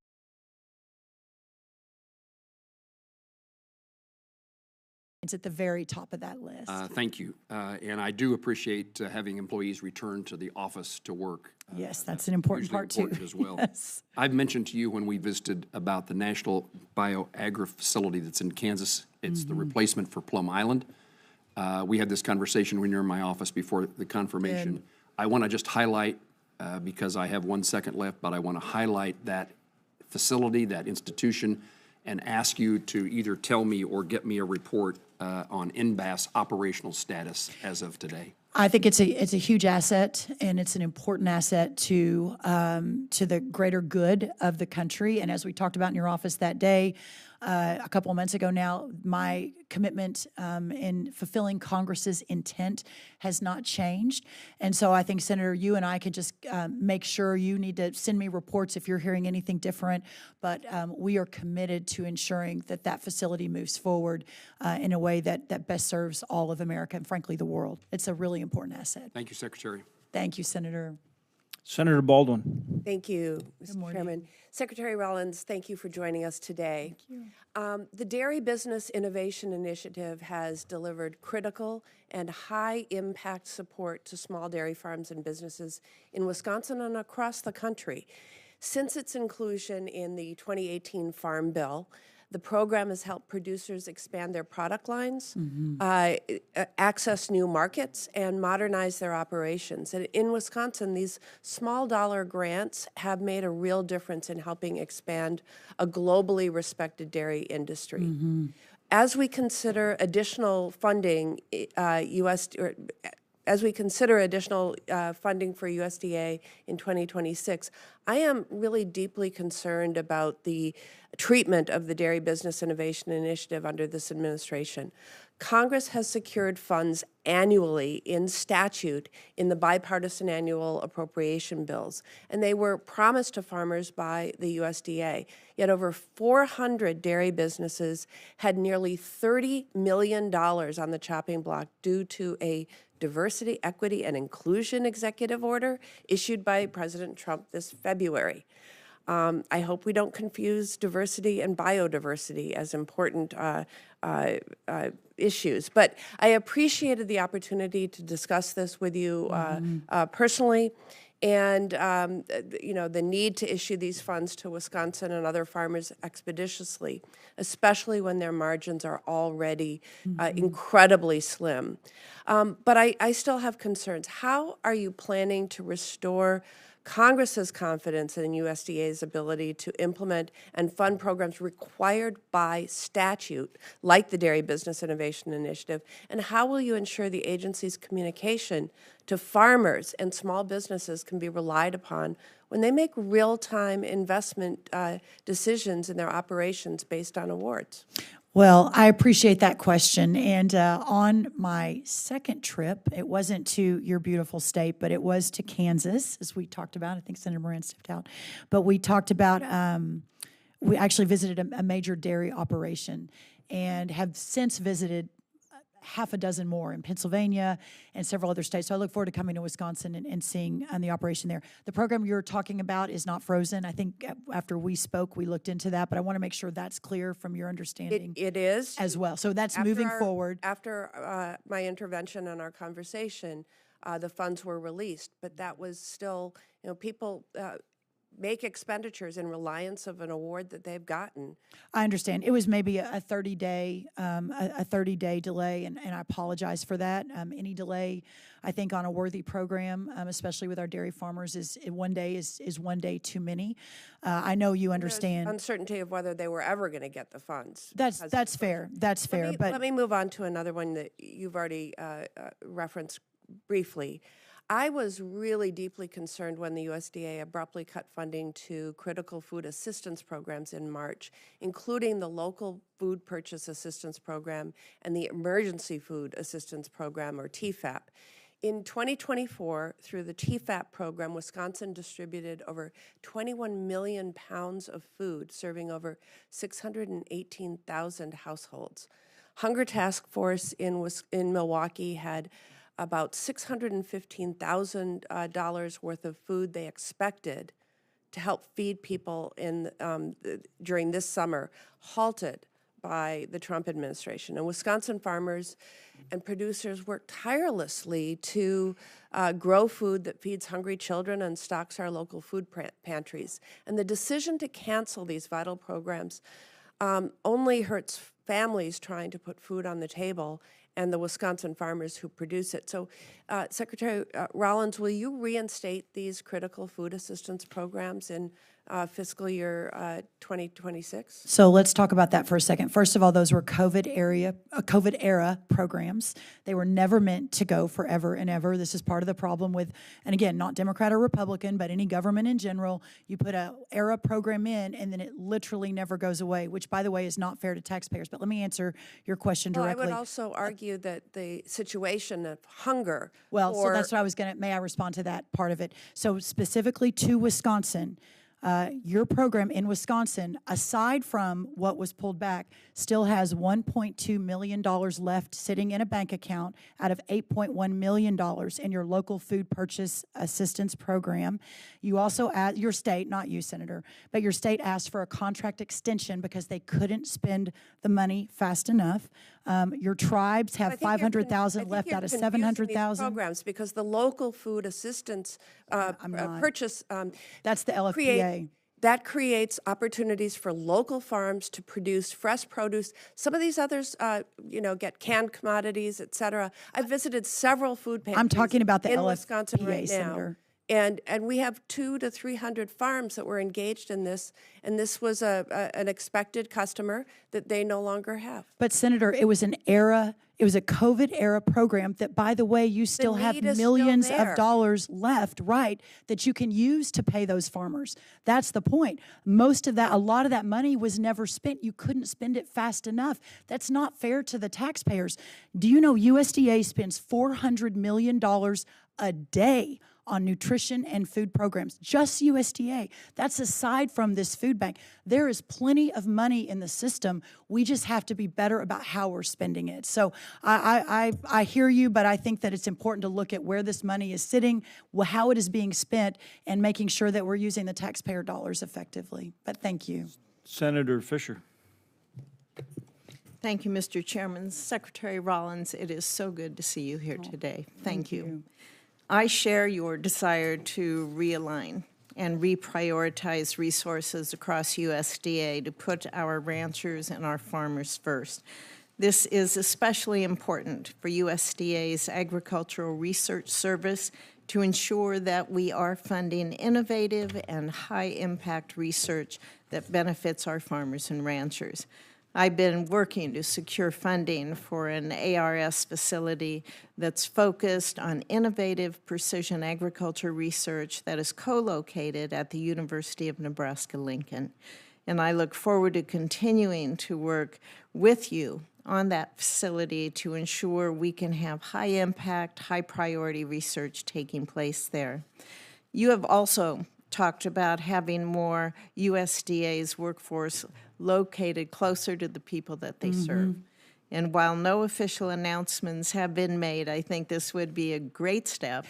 at the very top of that list. Thank you. And I do appreciate having employees return to the office to work. Yes, that's an important part too. As well. Yes. I've mentioned to you when we visited about the National Bioagri facility that's in Kansas. It's the replacement for Plum Island. We had this conversation when you were in my office before the confirmation. I want to just highlight, because I have 1 second left, but I want to highlight that facility, that institution, and ask you to either tell me or get me a report on NBAS operational status as of today. I think it's a huge asset, and it's an important asset to the greater good of the country. And as we talked about in your office that day, a couple of months ago now, my commitment in fulfilling Congress's intent has not changed. And so I think, Senator, you and I can just make sure you need to send me reports if you're hearing anything different. But we are committed to ensuring that that facility moves forward in a way that best serves all of America and, frankly, the world. It's a really important asset. Thank you, Secretary. Thank you, Senator. Senator Baldwin. Thank you, Mr. Chairman. Secretary Rollins, thank you for joining us today. Thank you. The Dairy Business Innovation Initiative has delivered critical and high-impact support to small dairy farms and businesses in Wisconsin and across the country. Since its inclusion in the 2018 Farm Bill, the program has helped producers expand their product lines, access new markets, and modernize their operations. And in Wisconsin, these small dollar grants have made a real difference in helping expand a globally respected dairy industry. As we consider additional funding, as we consider additional funding for USDA in 2026, I am really deeply concerned about the treatment of the Dairy Business Innovation Initiative under this administration. Congress has secured funds annually in statute in the bipartisan annual appropriation bills, and they were promised to farmers by the USDA. Yet over 400 dairy businesses had nearly $30 million on the chopping block due to a diversity, equity, and inclusion executive order issued by President Trump this February. I hope we don't confuse diversity and biodiversity as important issues. But I appreciated the opportunity to discuss this with you personally, and the need to issue these funds to Wisconsin and other farmers expeditiously, especially when their margins are already incredibly slim. But I still have concerns. How are you planning to restore Congress's confidence in USDA's ability to implement and fund programs required by statute, like the Dairy Business Innovation Initiative? And how will you ensure the agency's communication to farmers and small businesses can be relied upon when they make real-time investment decisions in their operations based on awards? Well, I appreciate that question. And on my second trip, it wasn't to your beautiful state, but it was to Kansas, as we talked about. I think Senator Moran stepped out. But we talked about, we actually visited a major dairy operation and have since visited half a dozen more in Pennsylvania and several other states. So I look forward to coming to Wisconsin and seeing the operation there. The program you're talking about is not frozen. I think after we spoke, we looked into that, but I want to make sure that's clear from your understanding. It is. As well. So that's moving forward. After my intervention and our conversation, the funds were released, but that was still, people make expenditures in reliance of an award that they've gotten. I understand. It was maybe a 30-day delay, and I apologize for that. Any delay, I think, on a worthy program, especially with our dairy farmers, is one day too many. I know you understand. There's uncertainty of whether they were ever going to get the funds. That's fair. That's fair. But let me move on to another one that you've already referenced briefly. I was really deeply concerned when the USDA abruptly cut funding to critical food assistance programs in March, including the Local Food Purchase Assistance Program and the Emergency Food Assistance Program, or TFAP. In 2024, through the TFAP program, Wisconsin distributed over 21 million pounds of food, serving over 618,000 households. Hunger Task Force in Milwaukee had about $615,000 worth of food they expected to help feed people during this summer, halted by the Trump administration. And Wisconsin farmers and producers work tirelessly to grow food that feeds hungry children and stocks our local food pantries. And the decision to cancel these vital programs only hurts families trying to put food on the table and the Wisconsin farmers who produce it. So, Secretary Rollins, will you reinstate these critical food assistance programs in fiscal year 2026? So let's talk about that for a second. First of all, those were COVID era programs. They were never meant to go forever and ever. This is part of the problem with, and again, not Democrat or Republican, but any government in general. You put a era program in, and then it literally never goes away, which, by the way, is not fair to taxpayers. But let me answer your question directly. Well, I would also argue that the situation of hunger. Well, so that's what I was going to. May I respond to that part of it? So specifically to Wisconsin. your program in Wisconsin, aside from what was pulled back, still has $1.2 million left sitting in a bank account out of $8.1 million in your local food purchase assistance program. You also, your state, not you, Senator, but your state asked for a contract extension because they couldn't spend the money fast enough. Your tribes have 500,000 left out of 700,000. Programs, because the local food assistance purchase That's the LFPA. that creates opportunities for local farms to produce fresh produce. Some of these others, get canned commodities, et cetera. I've visited several food pantries. I'm talking about the in LFPA, Wisconsin right now. Senator. And we have 200 to 300 farms that were engaged in this, and this was an expected customer that they no longer have. But Senator, it was a COVID era program that, by the way, you still have need is millions still there. of dollars left, right, that you can use to pay those farmers. That's the point. A lot of that money was never spent. You couldn't spend it fast enough. That's not fair to the taxpayers. Do you know USDA spends $400 million a day on nutrition and food programs, just USDA. That's aside from this food bank. There is plenty of money in the system. We just have to be better about how we're spending it. So I hear you, but I think that it's important to look at where this money is sitting, how it is being spent, and making sure that we're using the taxpayer dollars effectively. But thank you. Senator Fisher. Thank you, Mr. Chairman. Secretary Rollins, it is so good to see you here today. Thank you. I share your desire to realign and reprioritize resources across USDA to put our ranchers and our farmers first. This is especially important for USDA's Agricultural Research Service to ensure that we are funding innovative and high-impact research that benefits our farmers and ranchers. I've been working to secure funding for an ARS facility that's focused on innovative precision agriculture research that is co-located at the University of Nebraska-Lincoln. And I look forward to continuing to work with you on that facility to ensure we can have high-impact, high-priority research taking place there. You have also talked about having more USDA's workforce located closer to the people that they serve. And while no official announcements have been made, I think this would be a great step.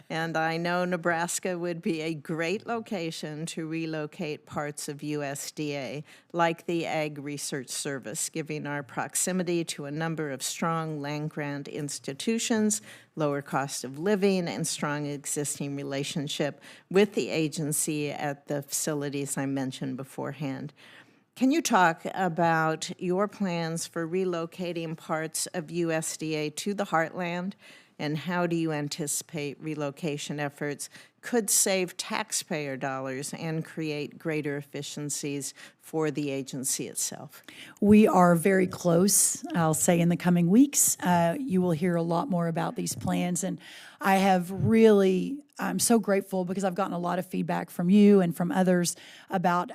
And I know Nebraska would be a great location to relocate parts of USDA, like the Ag Research Service, giving our proximity to a number of strong land-grant institutions, lower cost of living, and strong existing relationship with the agency at the facilities I mentioned beforehand. Can you talk about your plans for relocating parts of USDA to the heartland, and how do you anticipate relocation efforts could save taxpayer dollars and create greater efficiencies for the agency itself? We are very close. I'll say in the coming weeks, you will hear a lot more about these plans. And I'm so grateful because I've gotten a lot of feedback from you and from others about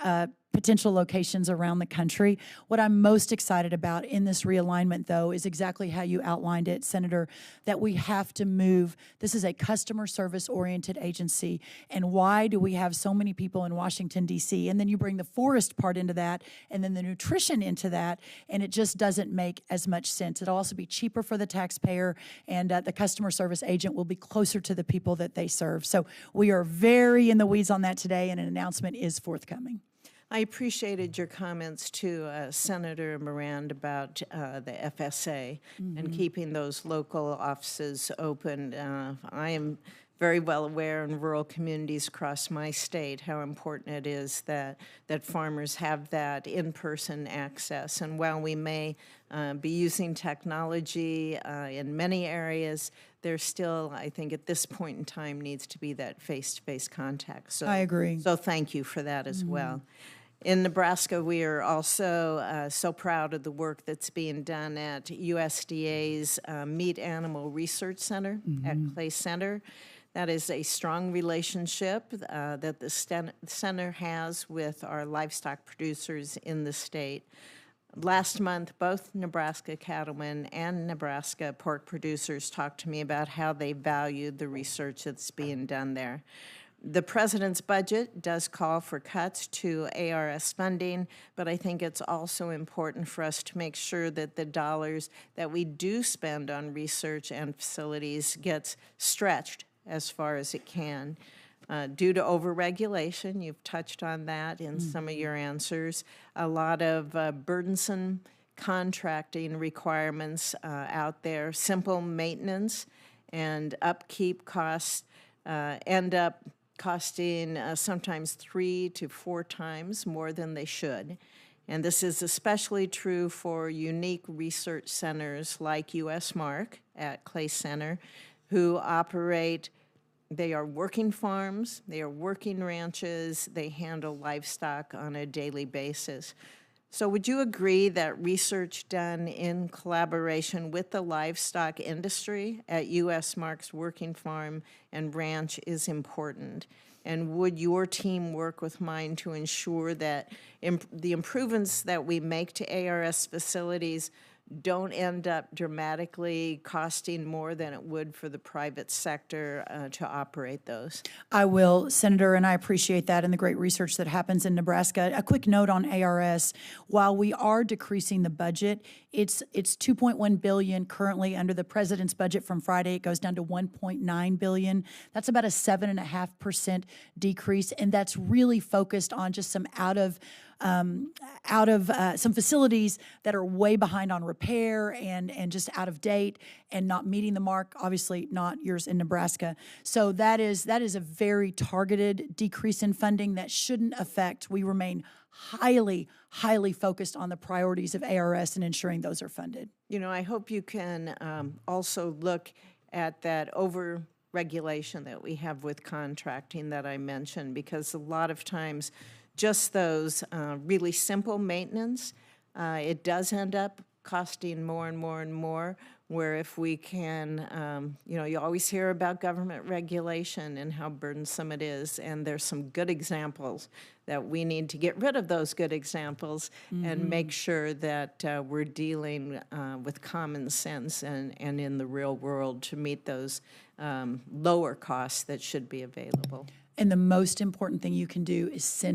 potential locations around the country. What I'm most excited about in this realignment, though, is exactly how you outlined it, Senator, that we have to move. This is a customer service-oriented agency, and why do we have so many people in Washington, D.C.? And then you bring the forest part into that, and then the nutrition into that, and it just doesn't make as much sense. It'll also be cheaper for the taxpayer, and the customer service agent will be closer to the people that they serve. So we are very in the weeds on that today, and an announcement is forthcoming. I appreciated your comments to Senator Moran about the FSA and keeping those local offices open. I am very well aware in rural communities across my state how important it is that farmers have that in-person access. And while we may be using technology in many areas, there still, I think at this point in time, needs to be that face-to-face contact. So, I agree. So thank you for that as well. In Nebraska, we are also so proud of the work that's being done at USDA's Meat Animal Research Center at Clay Center. That is a strong relationship that the center has with our livestock producers in the state. Last month, both Nebraska cattlemen and Nebraska pork producers talked to me about how they valued the research that's being done there. The president's budget does call for cuts to ARS funding, but I think it's also important for us to make sure that the dollars that we do spend on research and facilities gets stretched as far as it can. Due to overregulation, you've touched on that in some of your answers, a lot of burdensome contracting requirements out there, simple maintenance and upkeep costs end up costing sometimes 3 to 4 times more than they should. And this is especially true for unique research centers like US Mark at Clay Center, who operate, they are working farms, they are working ranches, they handle livestock on a daily basis. So would you agree that research done in collaboration with the livestock industry at US Mark's working farm and ranch is important? And would your team work with mine to ensure that the improvements that we make to ARS facilities don't end up dramatically costing more than it would for the private sector to operate those? I will, Senator, and I appreciate that and the great research that happens in Nebraska. A quick note on ARS: while we are decreasing the budget, it's $2.1 billion currently. Under the president's budget from Friday, it goes down to $1.9 billion. That's about a 7.5% decrease, and that's really focused on just some some facilities that are way behind on repair and just out of date and not meeting the mark, obviously not yours in Nebraska. So that is a very targeted decrease in funding that shouldn't affect. We remain highly focused on the priorities of ARS and ensuring those are funded. You know, I hope you can also look at that over-regulation that we have with contracting that I mentioned, because a lot of times just those really simple maintenance, it does end up costing more and more and more, where if we can, you always hear about government regulation and how burdensome it is, and there's some good examples that we need to get rid of those good examples and make sure that we're dealing with common sense and in the real world to meet those lower costs that should be available. And the most important thing you can do is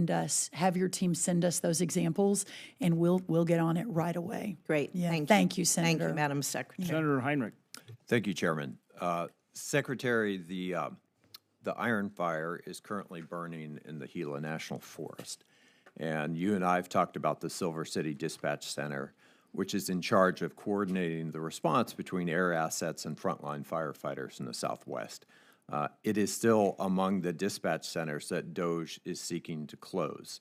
have your team send us those examples, and we'll get on it right away. Great, Yeah. thank you. Thank you, Senator. Thank you, Madam Secretary. Senator Heinrich. Thank you, Chairman. Secretary, the Iron Fire is currently burning in the Gila National Forest. And you and I have talked about the Silver City Dispatch Center, which is in charge of coordinating the response between air assets and frontline firefighters in the Southwest. It is still among the dispatch centers that DOGE is seeking to close.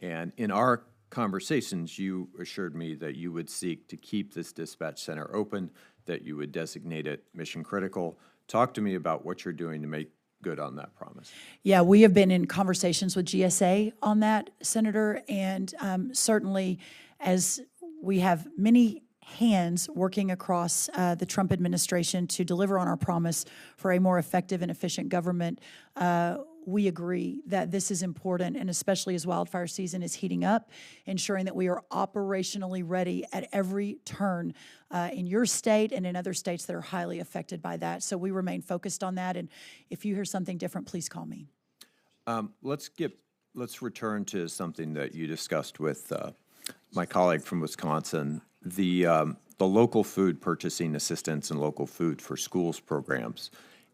And in our conversations, you assured me that you would seek to keep this dispatch center open, that you would designate it mission critical. Talk to me about what you're doing to make good on that promise. Yeah, we have been in conversations with GSA on that, Senator, and certainly as we have many hands working across the Trump administration to deliver on our promise for a more effective and efficient government, we agree that this is important, and especially as wildfire season is heating up, ensuring that we are operationally ready at every turn in your state and in other states that are highly affected by that. So we remain focused on that, and if you hear something different, please call me. Let's return to something that you discussed with my colleague from Wisconsin, the local food purchasing assistance and local food for schools programs.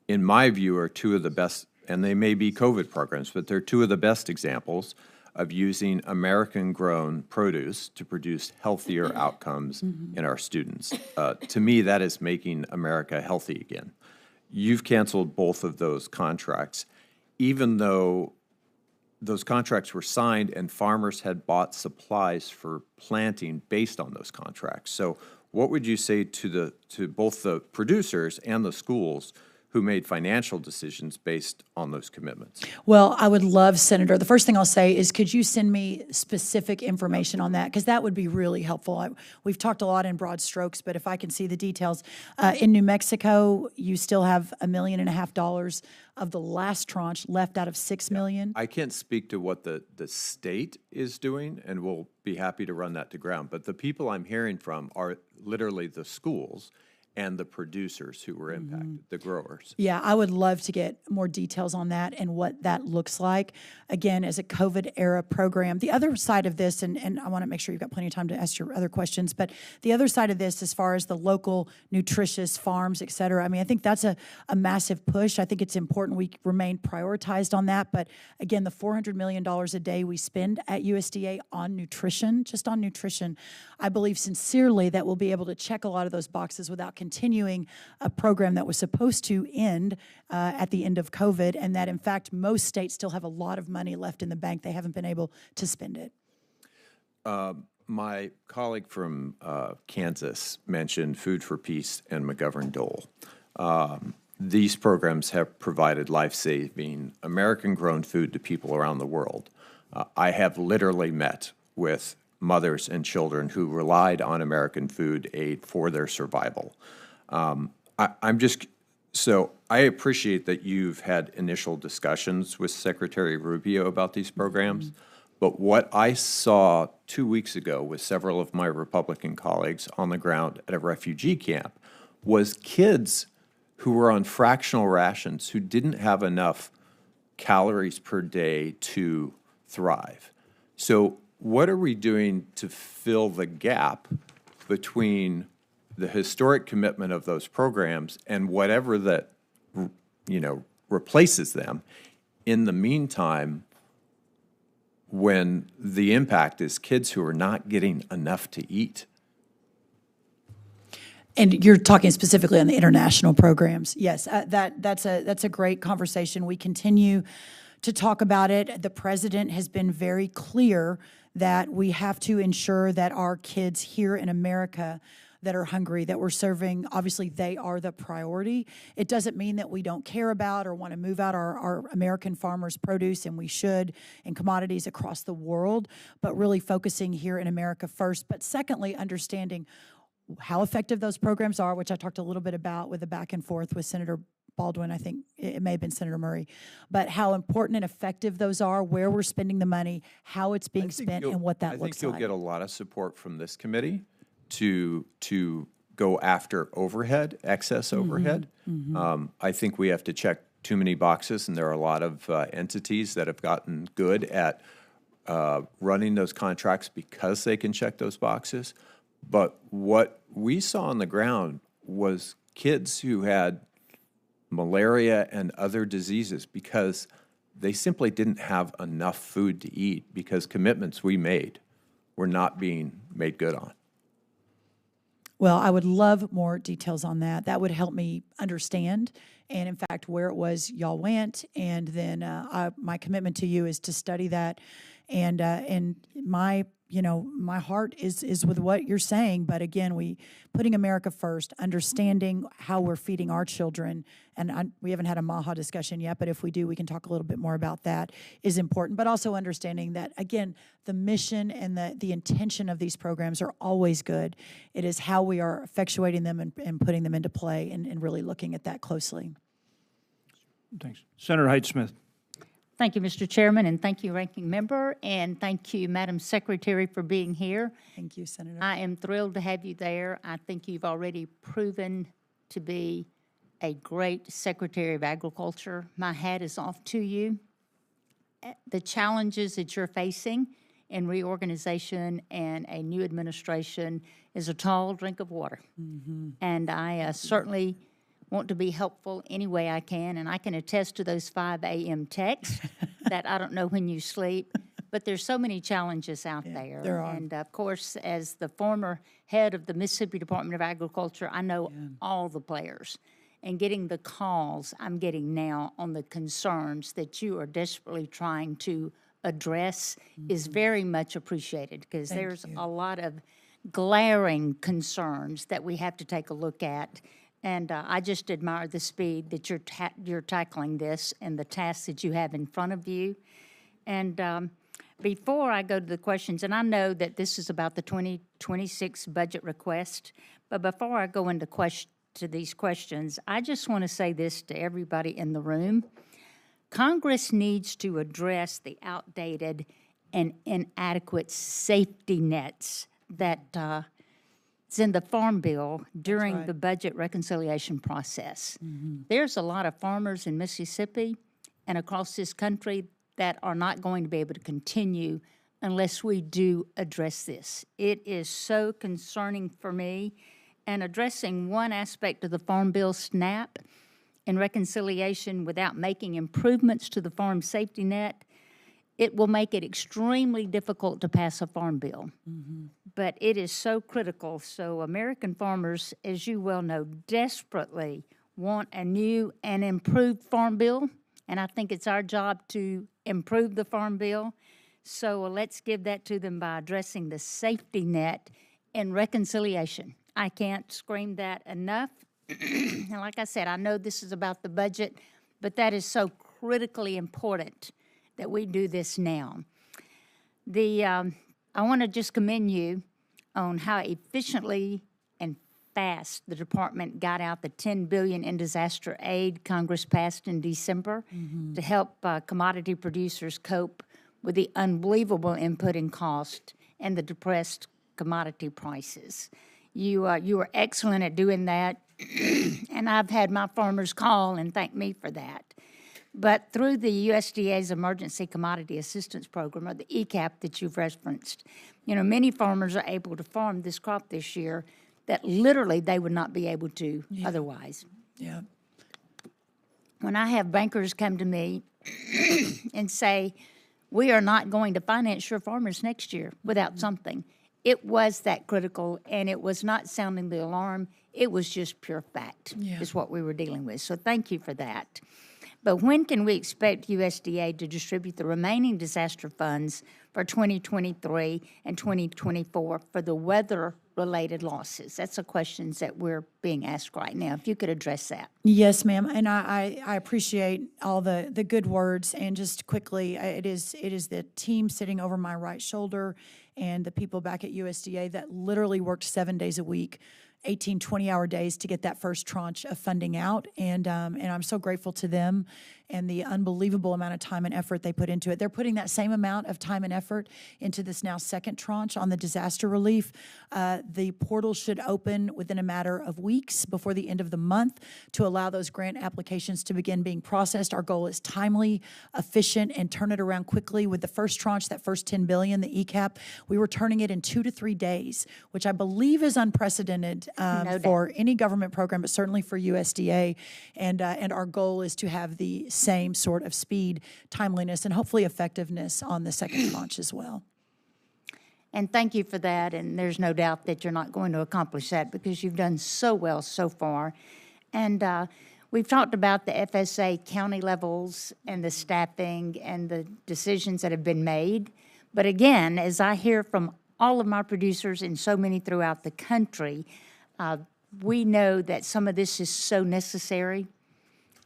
In my view, are two of the best, and they may be COVID programs, but they're two of the best examples of using American-grown produce to produce healthier outcomes in our students. To me, that is making America healthy again. You've canceled both of those contracts, even though those contracts were signed and farmers had bought supplies for planting based on those contracts. So what would you say to both the producers and the schools who made financial decisions based on those commitments? Well, I would love, Senator, the first thing I'll say is, could you send me specific information on that? Because that would be really helpful. We've talked a lot in broad strokes, but if I can see the details. In New Mexico, you still have $1.5 million of the last tranche left out of $6 million. I can't speak to what the state is doing, and we'll be happy to run that to ground. But the people I'm hearing from are literally the schools. and the producers who were impacted, the growers. Yeah, I would love to get more details on that and what that looks like. Again, as a COVID-era program, the other side of this, and I want to make sure you've got plenty of time to ask your other questions, but the other side of this, as far as the local nutritious farms, et cetera, I mean, I think that's a massive push. I think it's important we remain prioritized on that. But again, the $400 million a day we spend at USDA on nutrition, just on nutrition, I believe sincerely that we'll be able to check a lot of those boxes without continuing a program that was supposed to end at the end of COVID, and that in fact most states still have a lot of money left in the bank. They haven't been able to spend it. My colleague from Kansas mentioned Food for Peace and McGovern-Dole. These programs have provided life-saving American-grown food to people around the world. I have literally met with mothers and children who relied on American food aid for their survival. So I appreciate that you've had initial discussions with Secretary Rubio about these programs, but what I saw 2 weeks ago with several of my Republican colleagues on the ground at a refugee camp was kids who were on fractional rations who didn't have enough calories per day to thrive. So what are we doing to fill the gap between the historic commitment of those programs and whatever that, replaces them in the meantime when the impact is kids who are not getting enough to eat? And you're talking specifically on the international programs. Yes, that's a great conversation. We continue to talk about it. The president has been very clear that we have to ensure that our kids here in America that are hungry, that we're serving, obviously they are the priority. It doesn't mean that we don't care about or want to move out our American farmers' produce, and we should, and commodities across the world, but really focusing here in America first. But secondly, understanding how effective those programs are, which I talked a little bit about with the back and forth with Senator Baldwin, I think it may have been Senator Murray, but how important and effective those are, where we're spending the money, how it's being spent, and what that looks like. I think you'll get a lot of support from this committee to go after overhead, excess overhead. I think we have to check too many boxes, and there are a lot of entities that have gotten good at running those contracts because they can check those boxes. But what we saw on the ground was kids who had malaria and other diseases because they simply didn't have enough food to eat because commitments we made were not being made good on. Well, I would love more details on that. That would help me understand, and in fact, where it was y'all went. And then my commitment to you is to study that. And my heart is with what you're saying. But again, putting America first, understanding how we're feeding our children, and we haven't had a MAHA discussion yet, but if we do, we can talk a little bit more about that, is important. But also understanding that, again, the mission and the intention of these programs are always good. It is how we are effectuating them and putting them into play and really looking at that closely. Thanks. Senator Hyde-Smith. Thank you, Mr. Chairman, and thank you, Ranking Member, and thank you, Madam Secretary, for being here. Thank you, Senator. I am thrilled to have you there. I think you've already proven to be a great Secretary of Agriculture. My hat is off to you. The challenges that you're facing in reorganization and a new administration is a tall drink of water. And I certainly want to be helpful any way I can, and I can attest to those 5 a.m. texts that I don't know when you sleep, but there's so many challenges out there. There are. And of course, as the former head of the Mississippi Department of Agriculture, I know all the players. And getting the calls I'm getting now on the concerns that you are desperately trying to address is very much appreciated, because there's a lot of glaring concerns that we have to take a look at. And I just admire the speed that you're tackling this and the tasks that you have in front of you. And before I go to the questions, and I know that this is about the 2026 budget request, but before I go into these questions, I just want to say this to everybody in the room. Congress needs to address the outdated and inadequate safety nets that It's in the Farm Bill during right. the budget reconciliation process. There's a lot of farmers in Mississippi and across this country that are not going to be able to continue unless we do address this. It is so concerning for me. And addressing one aspect of the Farm Bill SNAP in reconciliation without making improvements to the farm safety net, it will make it extremely difficult to pass a farm bill. But it is so critical. So American farmers, as you well know, desperately want a new and improved farm bill. And I think it's our job to improve the farm bill. So let's give that to them by addressing the safety net in reconciliation. I can't scream that enough. And like I said, I know this is about the budget, but that is so critically important that we do this now. I want to just commend you on how efficiently and fast the department got out the $10 billion in disaster aid Congress passed in December to help commodity producers cope with the unbelievable input and cost and the depressed commodity prices. You were excellent at doing that, and I've had my farmers call and thank me for that. But through the USDA's Emergency Commodity Assistance Program, or the ECAP that you've referenced, many farmers are able to farm this crop this year that literally they would not be able to otherwise. Yeah. When I have bankers come to me and say, we are not going to finance your farmers next year without something, it was that critical, and it was not sounding the alarm. It was just pure fact is what we were dealing with. So thank you for that. But when can we expect USDA to distribute the remaining disaster funds for 2023 and 2024 for the weather-related losses? That's the questions that we're being asked right now. If you could address that. Yes, ma'am, and I appreciate all the good words. And just quickly, it is the team sitting over my right shoulder and the people back at USDA that literally worked 7 days a week, 18, 20-hour days to get that first tranche of funding out. And I'm so grateful to them and the unbelievable amount of time and effort they put into it. They're putting that same amount of time and effort into this now second tranche on the disaster relief. The portal should open within a matter of weeks before the end of the month to allow those grant applications to begin being processed. Our goal is timely, efficient, and turn it around quickly. With the first tranche, that first $10 billion, the ECAP, we were turning it in 2 to 3 days, which I believe is unprecedented for any government program, but certainly for USDA. And our goal is to have the same sort of speed, timeliness, and hopefully effectiveness on the second tranche as well. And thank you for that, and there's no doubt that you're not going to accomplish that because you've done so well so far. And we've talked about the FSA county levels and the staffing and the decisions that have been made. But again, as I hear from all of my producers and so many throughout the country, we know that some of this is so necessary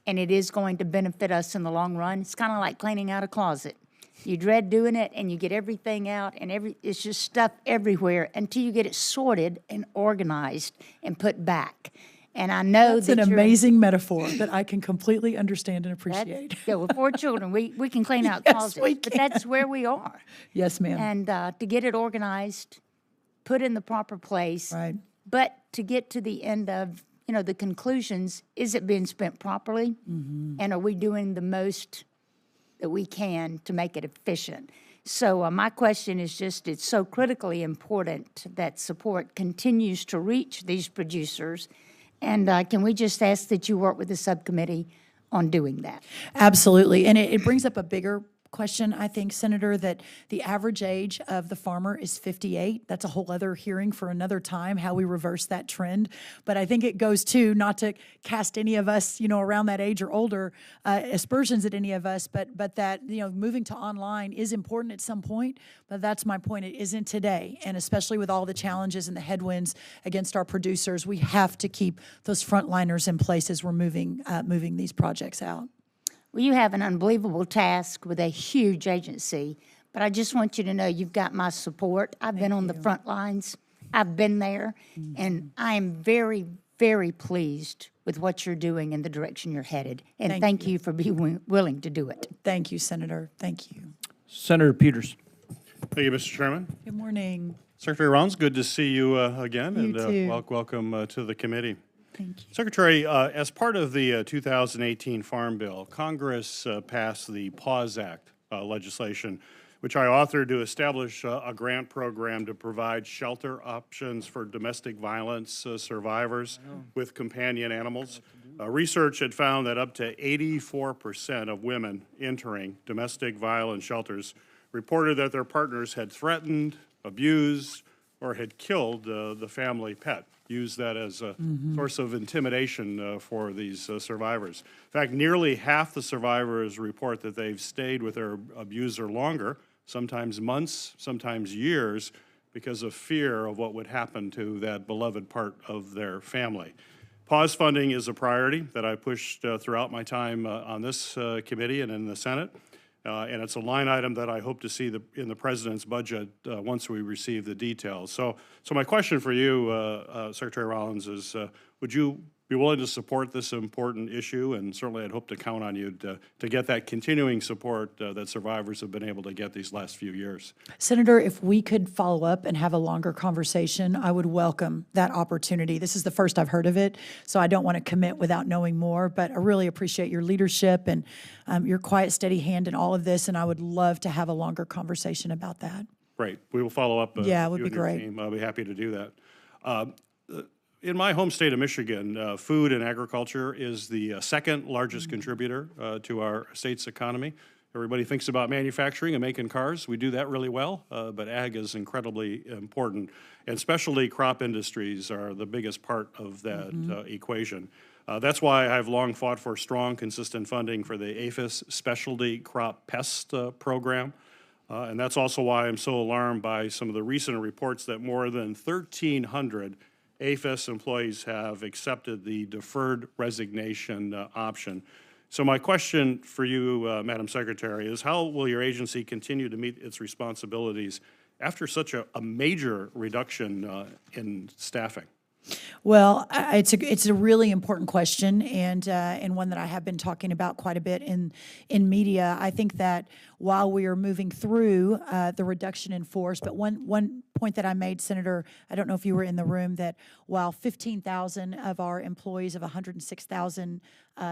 and it is going to benefit us in the long run. It's kind of like cleaning out a closet. You dread doing it and you get everything out and it's just stuff everywhere until you get it sorted and organized and put back. And I know that's that an amazing metaphor that I can completely understand and appreciate. Yeah, with 4 children, we can clean out Yes, closets, we but can. that's where we are. Yes, ma'am. And to get it organized, put in the proper place, Right. but to get to the end of, the conclusions, is it being spent properly? And are we doing the most that we can to make it efficient? So my question is just, it's so critically important that support continues to reach these producers. And can we just ask that you work with the subcommittee on doing that? Absolutely. And it brings up a bigger question, I think, Senator, that the average age of the farmer is 58. That's a whole other hearing for another time, how we reverse that trend. But I think it goes to, not to cast any of us, around that age or older, aspersions at any of us, but that, moving to online is important at some point. But that's my point. It isn't today. And especially with all the challenges and the headwinds against our producers, we have to keep those frontliners in place as we're moving these projects out. Well, you have an unbelievable task with a huge agency, but I just want you to know you've got my support. I've been on the front lines. I've been there, and I am very, very pleased with what you're doing and the direction you're headed. And thank you for being willing to do it. Thank you, Senator. Thank you. Senator Peters. Thank you, Mr. Chairman. Good morning. Secretary Rollins, good to see you again, You and too. welcome to the committee. Thank you. Secretary, as part of the 2018 Farm Bill, Congress passed the PAWS Act legislation, which I authored to establish a grant program to provide shelter options for domestic violence survivors with companion animals. Research had found that up to 84% of women entering domestic violence shelters reported that their partners had threatened, abused, or had killed the family pet, used that as a source of intimidation for these survivors. In fact, nearly half the survivors report that they've stayed with their abuser longer, sometimes months, sometimes years, because of fear of what would happen to that beloved part of their family. PAWS funding is a priority that I pushed throughout my time on this committee and in the Senate. And it's a line item that I hope to see in the President's budget once we receive the details. So my question for you, Secretary Rollins, is would you be willing to support this important issue? And certainly I'd hope to count on you to get that continuing support that survivors have been able to get these last few years. Senator, if we could follow up and have a longer conversation, I would welcome that opportunity. This is the first I've heard of it, so I don't want to commit without knowing more, but I really appreciate your leadership and your quiet, steady hand in all of this, and I would love to have a longer conversation about that. Great. We will follow up. Yeah, it would you be and your great. team. I'll be happy to do that. In my home state of Michigan, food and agriculture is the second largest contributor to our state's economy. Everybody thinks about manufacturing and making cars. We do that really well, but ag is incredibly important. And specialty crop industries are the biggest part of that equation. That's why I've long fought for strong, consistent funding for the APHIS Specialty Crop Pest Program. And that's also why I'm so alarmed by some of the recent reports that more than 1,300 APHIS employees have accepted the deferred resignation option. So my question for you, Madam Secretary, is how will your agency continue to meet its responsibilities after such a major reduction in staffing? Well, it's a really important question, and one that I have been talking about quite a bit in media. I think that while we are moving through the reduction in force, but one point that I made, Senator, I don't know if you were in the room, that while 15,000 of our employees of 106,000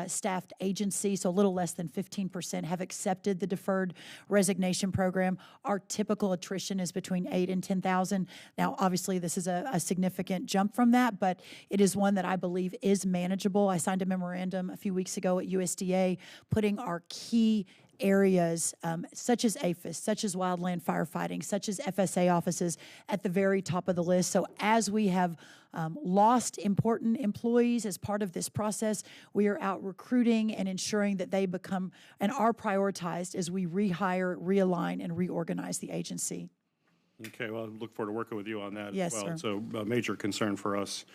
staffed agency, so a little less than 15%, have accepted the deferred resignation program, our typical attrition is between 8,000 and 10,000. Now, obviously, this is a significant jump from that, but it is one that I believe is manageable. I signed a memorandum a few weeks ago at USDA putting our key areas such as APHIS, such as wildland firefighting, such as FSA offices at the very top of the list. So as we have lost important employees as part of this process, we are out recruiting and ensuring that they become and are prioritized as we rehire, realign, and reorganize the agency. Okay, well, I look forward to working with you on that Yes, as well. sir. It's a major concern for us.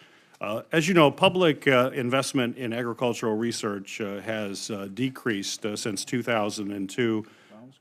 As you know, public investment in agricultural research has decreased since 2002.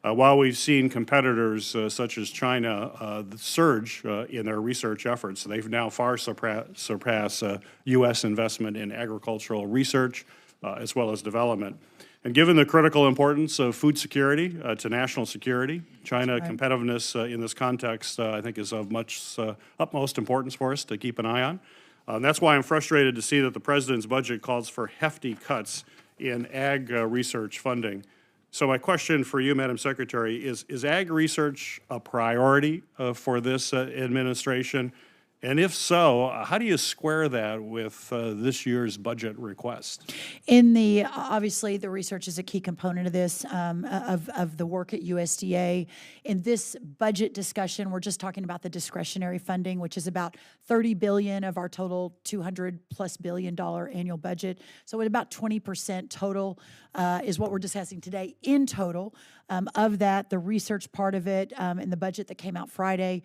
While we've seen competitors such as China surge in their research efforts, they've now far surpassed U.S. investment in agricultural research as well as development. And given the critical importance of food security to national security, China competitiveness in this context, I think, is of much utmost importance for us to keep an eye on. And that's why I'm frustrated to see that the President's budget calls for hefty cuts in ag research funding. So my question for you, Madam Secretary, is ag research a priority for this administration? And if so, how do you square that with this year's budget request? Obviously, the research is a key component of this, of the work at USDA. In this budget discussion, we're just talking about the discretionary funding, which is about $30 billion of our total $200+ billion annual budget. So at about 20% total is what we're discussing today in total. Of that, the research part of it in the budget that came out Friday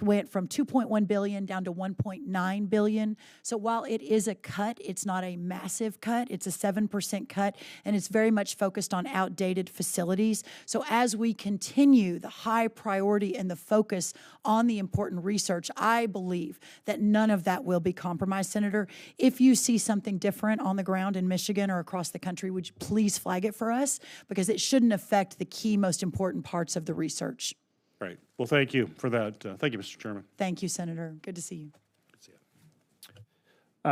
went from $2.1 billion down to $1.9 billion. So while it is a cut, it's not a massive cut. It's a 7% cut, and it's very much focused on outdated facilities. So as we continue the high priority and the focus on the important research, I believe that none of that will be compromised, Senator. If you see something different on the ground in Michigan or across the country, would you please flag it for us? Because it shouldn't affect the key, most important parts of the research. Right. Well, thank you for that. Thank you, Mr. Chairman. Thank you, Senator. Good to see you.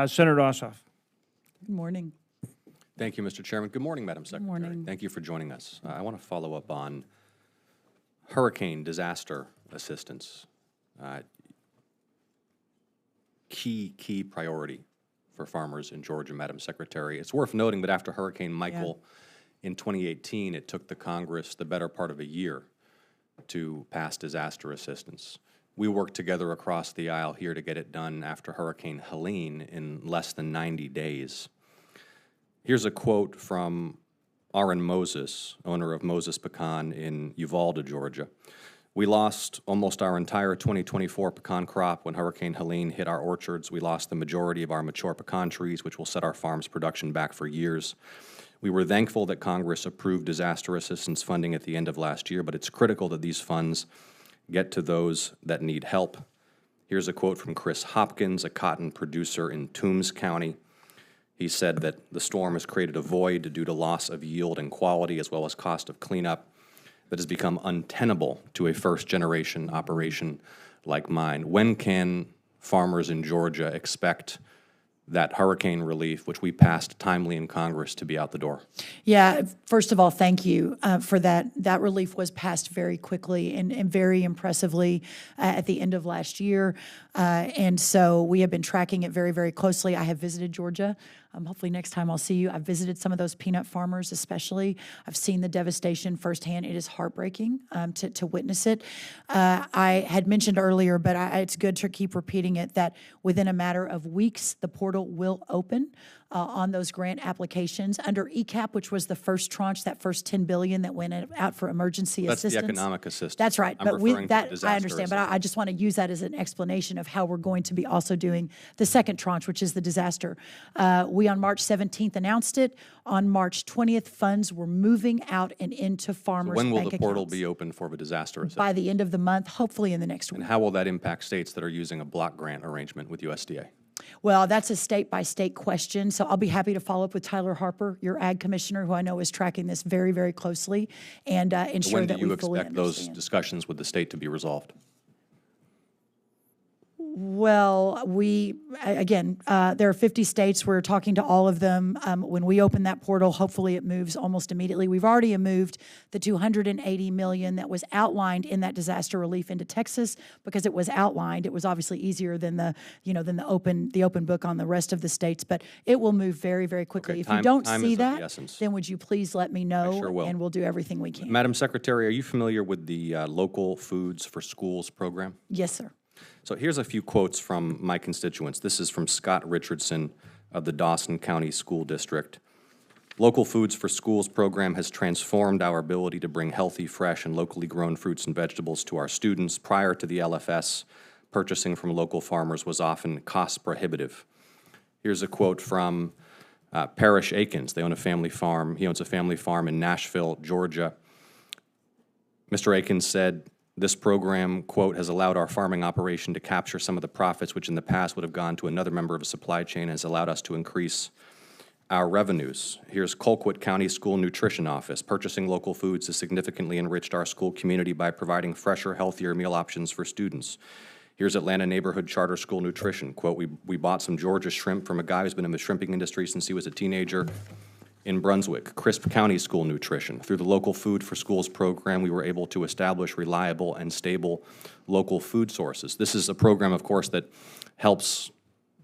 Senator Ossoff. Good morning. Thank you, Mr. Chairman. Good morning, Madam Secretary. morning. Thank you for joining us. I want to follow up on hurricane disaster assistance. Key priority for farmers in Georgia, Madam Secretary. It's worth noting that after Hurricane Michael in 2018, it took the Congress the better part of a year to pass disaster assistance. We worked together across the aisle here to get it done after Hurricane Helene in less than 90 days. Here's a quote from Aaron Moses, owner of Moses Pecan in Uvalde, Georgia. We lost almost our entire 2024 pecan crop when Hurricane Helene hit our orchards. We lost the majority of our mature pecan trees, which will set our farm's production back for years. We were thankful that Congress approved disaster assistance funding at the end of last year, but it's critical that these funds get to those that need help. Here's a quote from Chris Hopkins, a cotton producer in Toombs County. He said that the storm has created a void due to loss of yield and quality as well as cost of cleanup that has become untenable to a first-generation operation like mine. When can farmers in Georgia expect that hurricane relief, which we passed timely in Congress, to be out the door? Yeah, first of all, thank you for that. That relief was passed very quickly and very impressively at the end of last year. And so we have been tracking it very, very closely. I have visited Georgia. Hopefully next time I'll see you. I've visited some of those peanut farmers especially. I've seen the devastation firsthand. It is heartbreaking to witness it. I had mentioned earlier, but it's good to keep repeating it, that within a matter of weeks, the portal will open on those grant applications under ECAP, which was the first tranche, that first $10 billion that went out for emergency assistance. That's the economic assistance. That's right. I'm But referring to I disaster understand, but I just want to use that as an explanation of how we're going to be also doing the second tranche, which is the disaster. We on March 17th announced it. On March 20th, funds were moving out and into farmers' When will bank the portal accounts. be open for the disaster assistance? By the end of the month, hopefully in the next week. And how will that impact states that are using a block grant arrangement with USDA? Well, that's a state-by-state question, so I'll be happy to follow up with Tyler Harper, your ag commissioner, who I know is tracking this very, very closely, and ensure that we fully understand. When do you expect those discussions with the state to be resolved? Well, again, there are 50 states. We're talking to all of them. When we open that portal, hopefully it moves almost immediately. We've already moved the $280 million that was outlined in that disaster relief into Texas because it was outlined. It was obviously easier than the open book on the rest of the states, but it will move very, very quickly. Okay, If you don't time see is of the that, essence. then would you please let me know, I sure will. and we'll do everything we can. Madam Secretary, are you familiar with the Local Foods for Schools program? Yes, sir. So here's a few quotes from my constituents. This is from Scott Richardson of the Dawson County School District. Local Foods for Schools program has transformed our ability to bring healthy, fresh, and locally grown fruits and vegetables to our students. Prior to the LFS, purchasing from local farmers was often cost prohibitive. Here's a quote from Parrish Akins. They own a family farm. He owns a family farm in Nashville, Georgia. Mr. Akins said, "This program, quote, has allowed our farming operation to capture some of the profits which in the past would have gone to another member of a supply chain and has allowed us to increase our revenues." Here's Colquitt County School Nutrition Office. "Purchasing local foods has significantly enriched our school community by providing fresher, healthier meal options for students." Here's Atlanta Neighborhood Charter School Nutrition. Quote, we bought some Georgia shrimp from a guy who's been in the shrimping industry since he was a teenager in Brunswick. Crisp County School Nutrition. Through the Local Food for Schools program, we were able to establish reliable and stable local food sources. This is a program, of course, that helps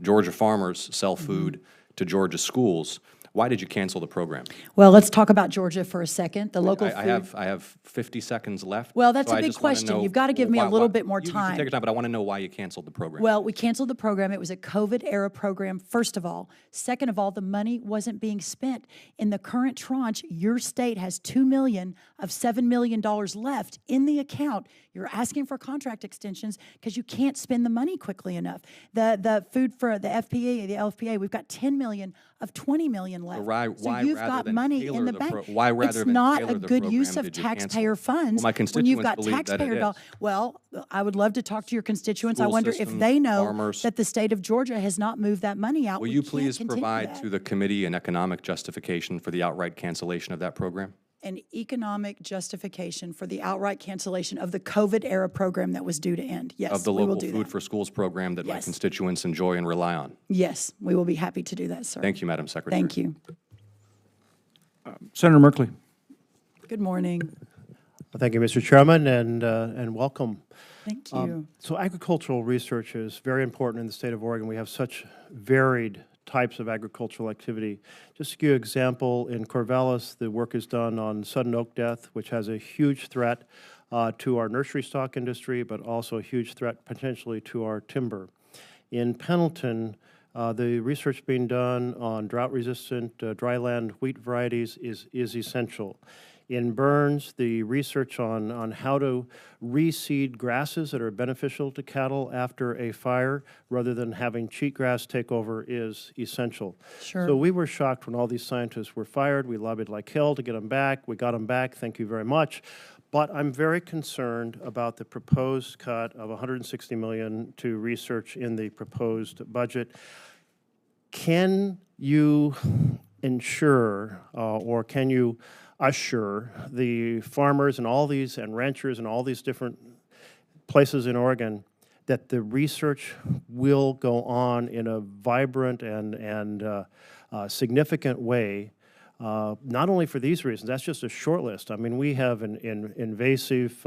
Georgia farmers sell food to Georgia schools. Why did you cancel the program? Well, let's talk about Georgia for a second. The local food. I have 50 seconds left. Well, that's so a I big just wanna question. know You've got to give me a little bit more You time. can take your time, but I want to know why you canceled the program. Well, we canceled the program. It was a COVID-era program, first of all. Second of all, the money wasn't being spent. In the current tranche, your state has $2 million of $7 million left in the account. You're asking for contract extensions because you can't spend the money quickly enough. The food for the FPA, the LFPA, we've got $10 million of $20 million left. Why you've rather got than money tailor in the the bank. why rather it's than not tailor a the good use program of did you cancel? taxpayer funds. Well, my when constituents you've got believe that it taxpayer dollars. is. Well, I would love to talk to your constituents. I School wonder if systems, they know farmers. that the state of Georgia has not moved that money out. Will We you can't please continue provide that. to the committee an economic justification for the outright cancellation of that program? an economic justification for the outright cancellation of the COVID-era program that was due to end. Yes, Of the we will local do Food that. for Schools program that my Yes. constituents enjoy and rely on. Yes, we will be happy to do that, sir. Thank you, Madam Secretary. Thank you. Senator Merkley. Good morning. Thank you, Mr. Chairman, and welcome. Thank you. So agricultural research is very important in the state of Oregon. We have such varied types of agricultural activity. Just to give you an example, in Corvallis, the work is done on sudden oak death, which has a huge threat to our nursery stock industry, but also a huge threat potentially to our timber. In Pendleton, the research being done on drought-resistant dryland wheat varieties is essential. In Burns, the research on how to reseed grasses that are beneficial to cattle after a fire rather than having cheatgrass take over is essential. Sure. So we were shocked when all these scientists were fired. We lobbied like hell to get them back. We got them back. Thank you very much. But I'm very concerned about the proposed cut of $160 million to research in the proposed budget. Can you ensure or can you assure the farmers and all these and ranchers and all these different places in Oregon that the research will go on in a vibrant and significant way, not only for these reasons, that's just a short list. I mean, we have invasive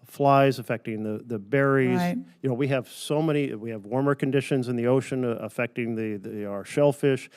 flies affecting the berries. Right. You know, we have so many, we have warmer conditions in the ocean affecting our shellfish.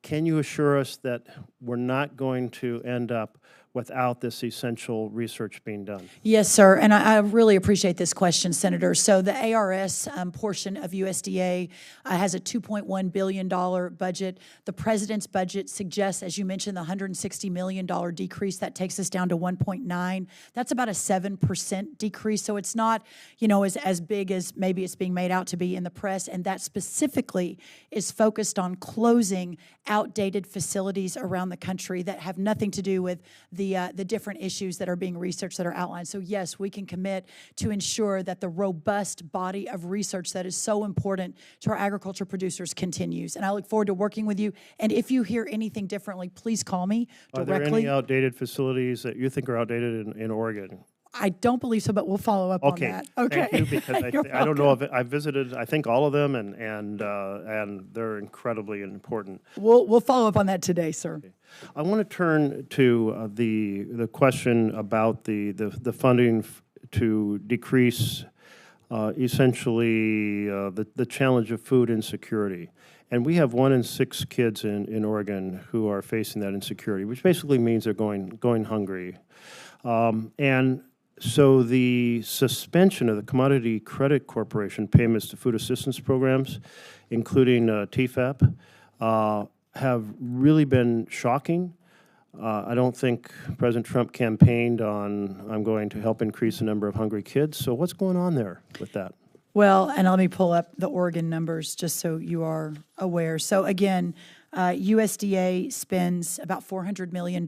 Can you assure us that we're not going to end up without this essential research being done? Yes, sir, and I really appreciate this question, Senator. So the ARS portion of USDA has a $2.1 billion budget. The president's budget suggests, as you mentioned, the $160 million decrease. That takes us down to 1.9. That's about a 7% decrease, so it's not, you know, as big as maybe it's being made out to be in the press, and that specifically is focused on closing outdated facilities around the country that have nothing to do with the different issues that are being researched that are outlined. So yes, we can commit to ensure that the robust body of research that is so important to our agriculture producers continues. And I look forward to working with you. And if you hear anything differently, please call me directly. Are there any outdated facilities that you think are outdated in Oregon? I don't believe so, but we'll follow up on that. Okay. Thank you, because I don't know if I've visited, I think, all of them, and they're incredibly important. We'll follow up on that today, sir. Okay. I want to turn to the question about the funding to decrease essentially the challenge of food insecurity. And we have 1 in 6 kids in Oregon who are facing that insecurity, which basically means they're going hungry. And so the suspension of the Commodity Credit Corporation payments to food assistance programs, including TFAP, have really been shocking. I don't think President Trump campaigned on, I'm going to help increase the number of hungry kids. So what's going on there with that? Well, and let me pull up the Oregon numbers just so you are aware. So again, USDA spends about $400 million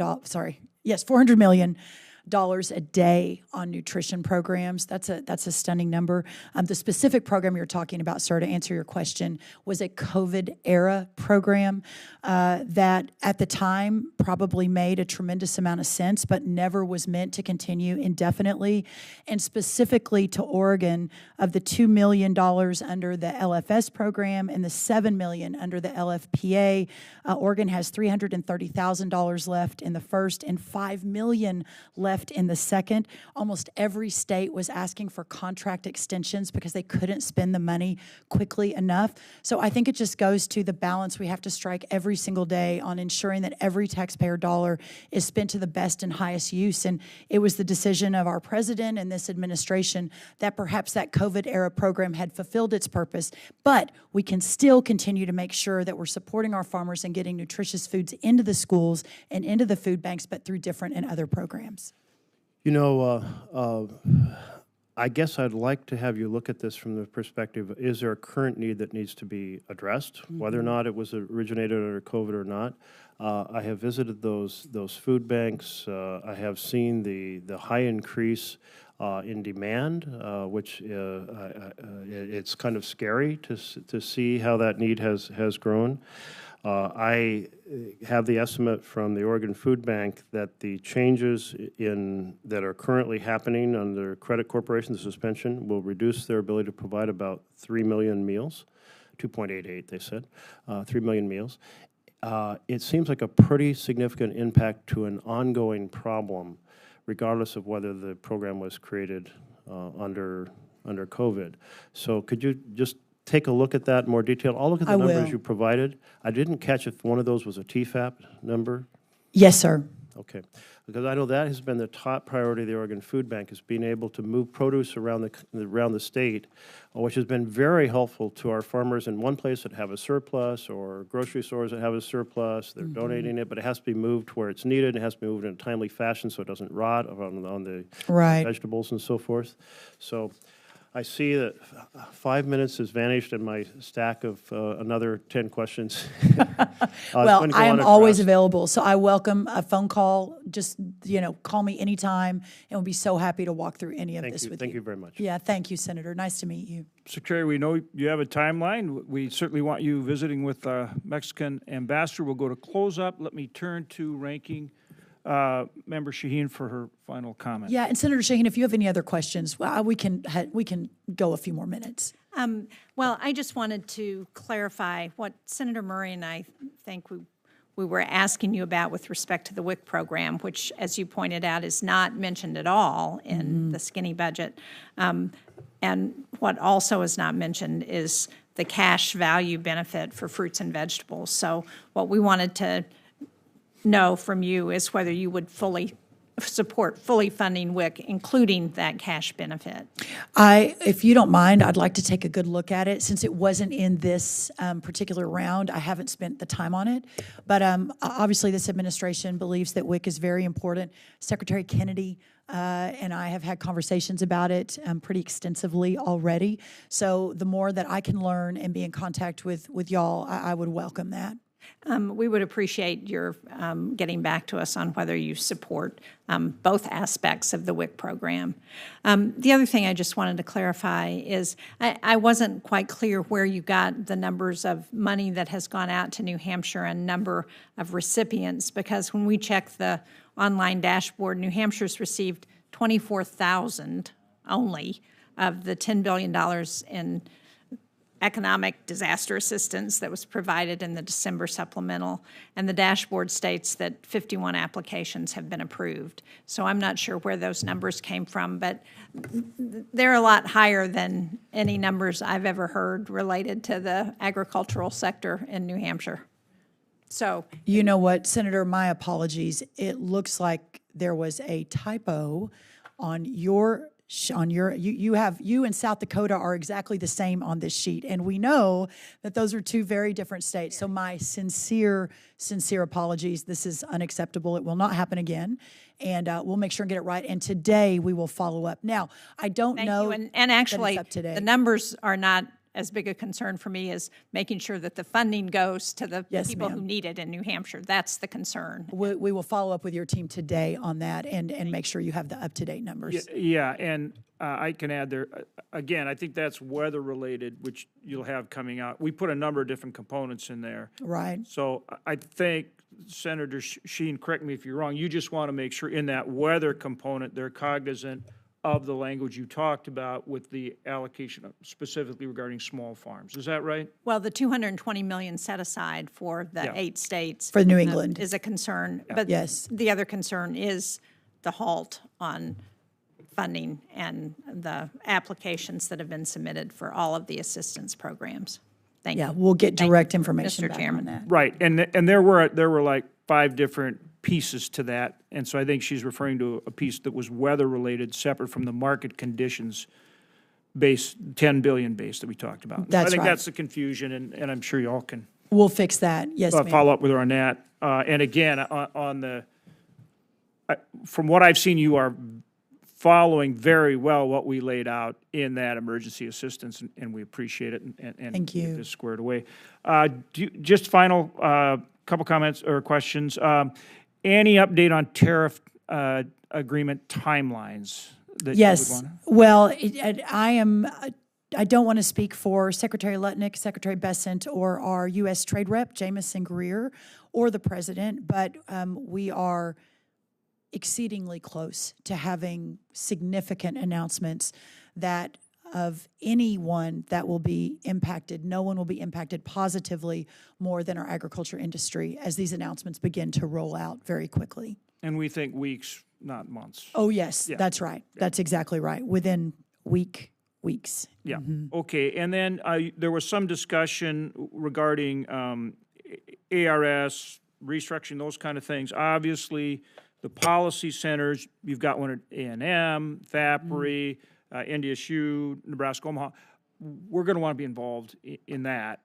a day on nutrition programs. That's a stunning number. The specific program you're talking about, sir, to answer your question, was a COVID-era program that at the time probably made a tremendous amount of sense, but never was meant to continue indefinitely. And specifically to Oregon, of the $2 million under the LFS program and the $7 million under the LFPA, Oregon has $330,000 left in the first and $5 million left in the second. Almost every state was asking for contract extensions because they couldn't spend the money quickly enough. So I think it just goes to the balance we have to strike every single day on ensuring that every taxpayer dollar is spent to the best and highest use. And it was the decision of our president and this administration that perhaps that COVID-era program had fulfilled its purpose, but we can still continue to make sure that we're supporting our farmers and getting nutritious foods into the schools and into the food banks, but through different and other programs. You know, I guess I'd like to have you look at this from the perspective, is there a current need that needs to be addressed, whether or not it was originated under COVID or not? I have visited those food banks. I have seen the high increase in demand, which it's kind of scary to see how that need has grown. I have the estimate from the Oregon Food Bank that the changes that are currently happening under credit corporation, the suspension, will reduce their ability to provide about 3 million meals, 2.88 they said, 3 million meals. It seems like a pretty significant impact to an ongoing problem, regardless of whether the program was created under COVID. So could you just take a look at that in more detail? I'll look at the numbers you provided. I didn't catch if one of those was a TFAP number. Yes, sir. Okay, because I know that has been the top priority of the Oregon Food Bank, is being able to move produce around the state, which has been very helpful to our farmers in one place that have a surplus, or grocery stores that have a surplus. They're donating it, but it has to be moved where it's needed. It has to be moved in a timely fashion so it doesn't rot on the vegetables and so forth. So I see that 5 minutes has vanished in my stack of another 10 questions. Well, I am always available, so I welcome a phone call. Just, call me anytime, and we'll be so happy to walk through any of this with you. Thank you very much. Yeah, thank you, Senator. Nice to meet you. Secretary, we know you have a timeline. We certainly want you visiting with the Mexican ambassador. We'll go to close up. Let me turn to Ranking Member Shaheen for her final comment. Yeah, and Senator Shaheen, if you have any other questions, we can go a few more minutes. Well, I just wanted to clarify what Senator Murray and I think we were asking you about with respect to the WIC program, which, as you pointed out, is not mentioned at all in the skinny budget. And what also is not mentioned is the cash value benefit for fruits and vegetables. So what we wanted to know from you is whether you would fully funding WIC, including that cash benefit. If you don't mind, I'd like to take a good look at it. Since it wasn't in this particular round, I haven't spent the time on it. But obviously, this administration believes that WIC is very important. Secretary Kennedy and I have had conversations about it pretty extensively already. So the more that I can learn and be in contact with y'all, I would welcome that. We would appreciate your getting back to us on whether you support both aspects of the WIC program. The other thing I just wanted to clarify is I wasn't quite clear where you got the numbers of money that has gone out to New Hampshire and number of recipients, because when we check the online dashboard, New Hampshire's received $24,000 only of the $10 billion in economic disaster assistance that was provided in the December supplemental, and the dashboard states that 51 applications have been approved. So I'm not sure where those numbers came from, but they're a lot higher than any numbers I've ever heard related to the agricultural sector in New Hampshire. So, you know what, Senator, my apologies. It looks like there was a typo on your you and South Dakota are exactly the same on this sheet, and we know that those are two very different states. So my sincere apologies. This is unacceptable. It will not happen again, and we'll make sure and get it right. And today we will follow up. Now, I don't know. Thank you. And actually, up to date. The numbers are not as big a concern for me as making sure that the funding goes to the people who need it in New Hampshire. That's the concern. We will follow up with your team today on that and make sure you have the up-to-date numbers. Yeah, and I can add there, again, I think that's weather-related, which you'll have coming out. We put a number of different components in there. Right. So I think, Senator Shaheen, correct me if you're wrong, you just want to make sure in that weather component, they're cognizant of the language you talked about with the allocation specifically regarding small farms. Is that right? Well, the $220 million set aside for the 8 states for New England is a concern. But yes, the other concern is the halt on funding and the applications that have been submitted for all of the assistance programs. Thank you. Yeah, we'll get direct information Mr. back Chairman. on that. Right, and there were like 5 different pieces to that, and so I think she's referring to a piece that was weather-related, separate from the market conditions base, 10 billion base that we talked about. That's I think right. that's the confusion, and I'm sure y'all can We'll fix that. Yes, ma'am. follow up with her on that. And again, on the, from what I've seen, you are following very well what we laid out in that emergency assistance, and we appreciate it, and Thank you. get this squared away. Just final couple comments or questions. Any update on tariff agreement timelines that you would Yes. want? Well, don't want to speak for Secretary Lutnick, Secretary Bessent, or our U.S. Trade Rep, Jamison Greer, or the President, but we are exceedingly close to having significant announcements that of anyone that will be impacted, no one will be impacted positively more than our agriculture industry as these announcements begin to roll out very quickly. And we think weeks, not months. Oh, yes, Yeah. that's right. That's exactly right. Within weeks. Yeah, okay. And then there was some discussion regarding ARS, restructuring, those kind of things. Obviously, the policy centers, you've got one at A&M, Thappery, NDSU, Nebraska, Omaha. We're going to want to be involved in that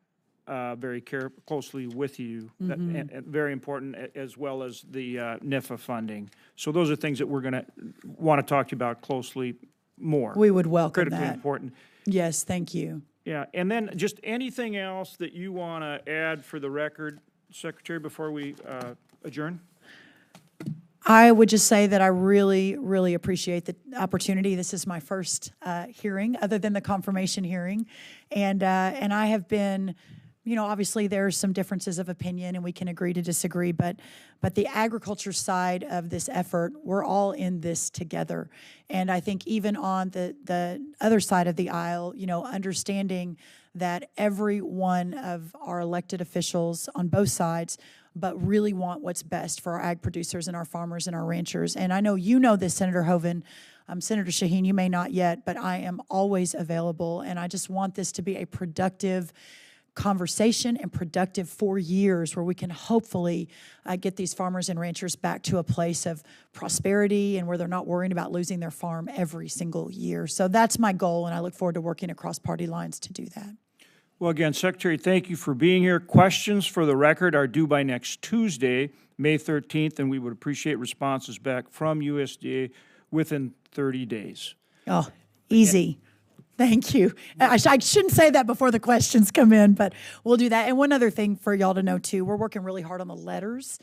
very closely with you. And very important, as well as the NIFA funding. So those are things that we're going to want to talk to you about closely more. We would welcome Critically that. important. Yes, thank you. Yeah, and then just anything else that you want to add for the record, Secretary, before we adjourn? I would just say that I really, really appreciate the opportunity. This is my first hearing, other than the confirmation hearing. And I have been, you know, obviously there are some differences of opinion and we can agree to disagree, but the agriculture side of this effort, we're all in this together. And I think even on the other side of the aisle, you know, understanding that every one of our elected officials on both sides but really want what's best for our ag producers and our farmers and our ranchers. And I know you know this, Senator Hoven. Senator Shaheen, you may not yet, but I am always available, and I just want this to be a productive conversation and productive 4 years where we can hopefully get these farmers and ranchers back to a place of prosperity and where they're not worrying about losing their farm every single year. So that's my goal, and I look forward to working across party lines to do that. Well, again, Secretary, thank you for being here. Questions for the record are due by next Tuesday, May 13th, and we would appreciate responses back from USDA within 30 days. Oh, easy. Thank you. I shouldn't say that before the questions come in, but we'll do that. And one other thing for y'all to know, too, we're working really hard on the letters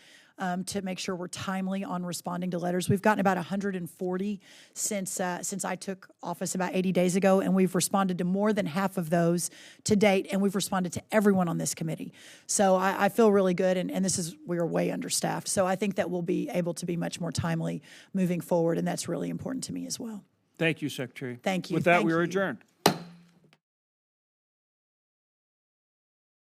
to make sure we're timely on responding to letters. We've gotten about 140 since I took office about 80 days ago, and we've responded to more than half of those to date, and we've responded to everyone on this committee. So I feel really good, and we are way understaffed. So I think that we'll be able to be much more timely moving forward, and that's really important to me as well. Thank you, Secretary. Thank you. With that, Thank we are you. adjourned.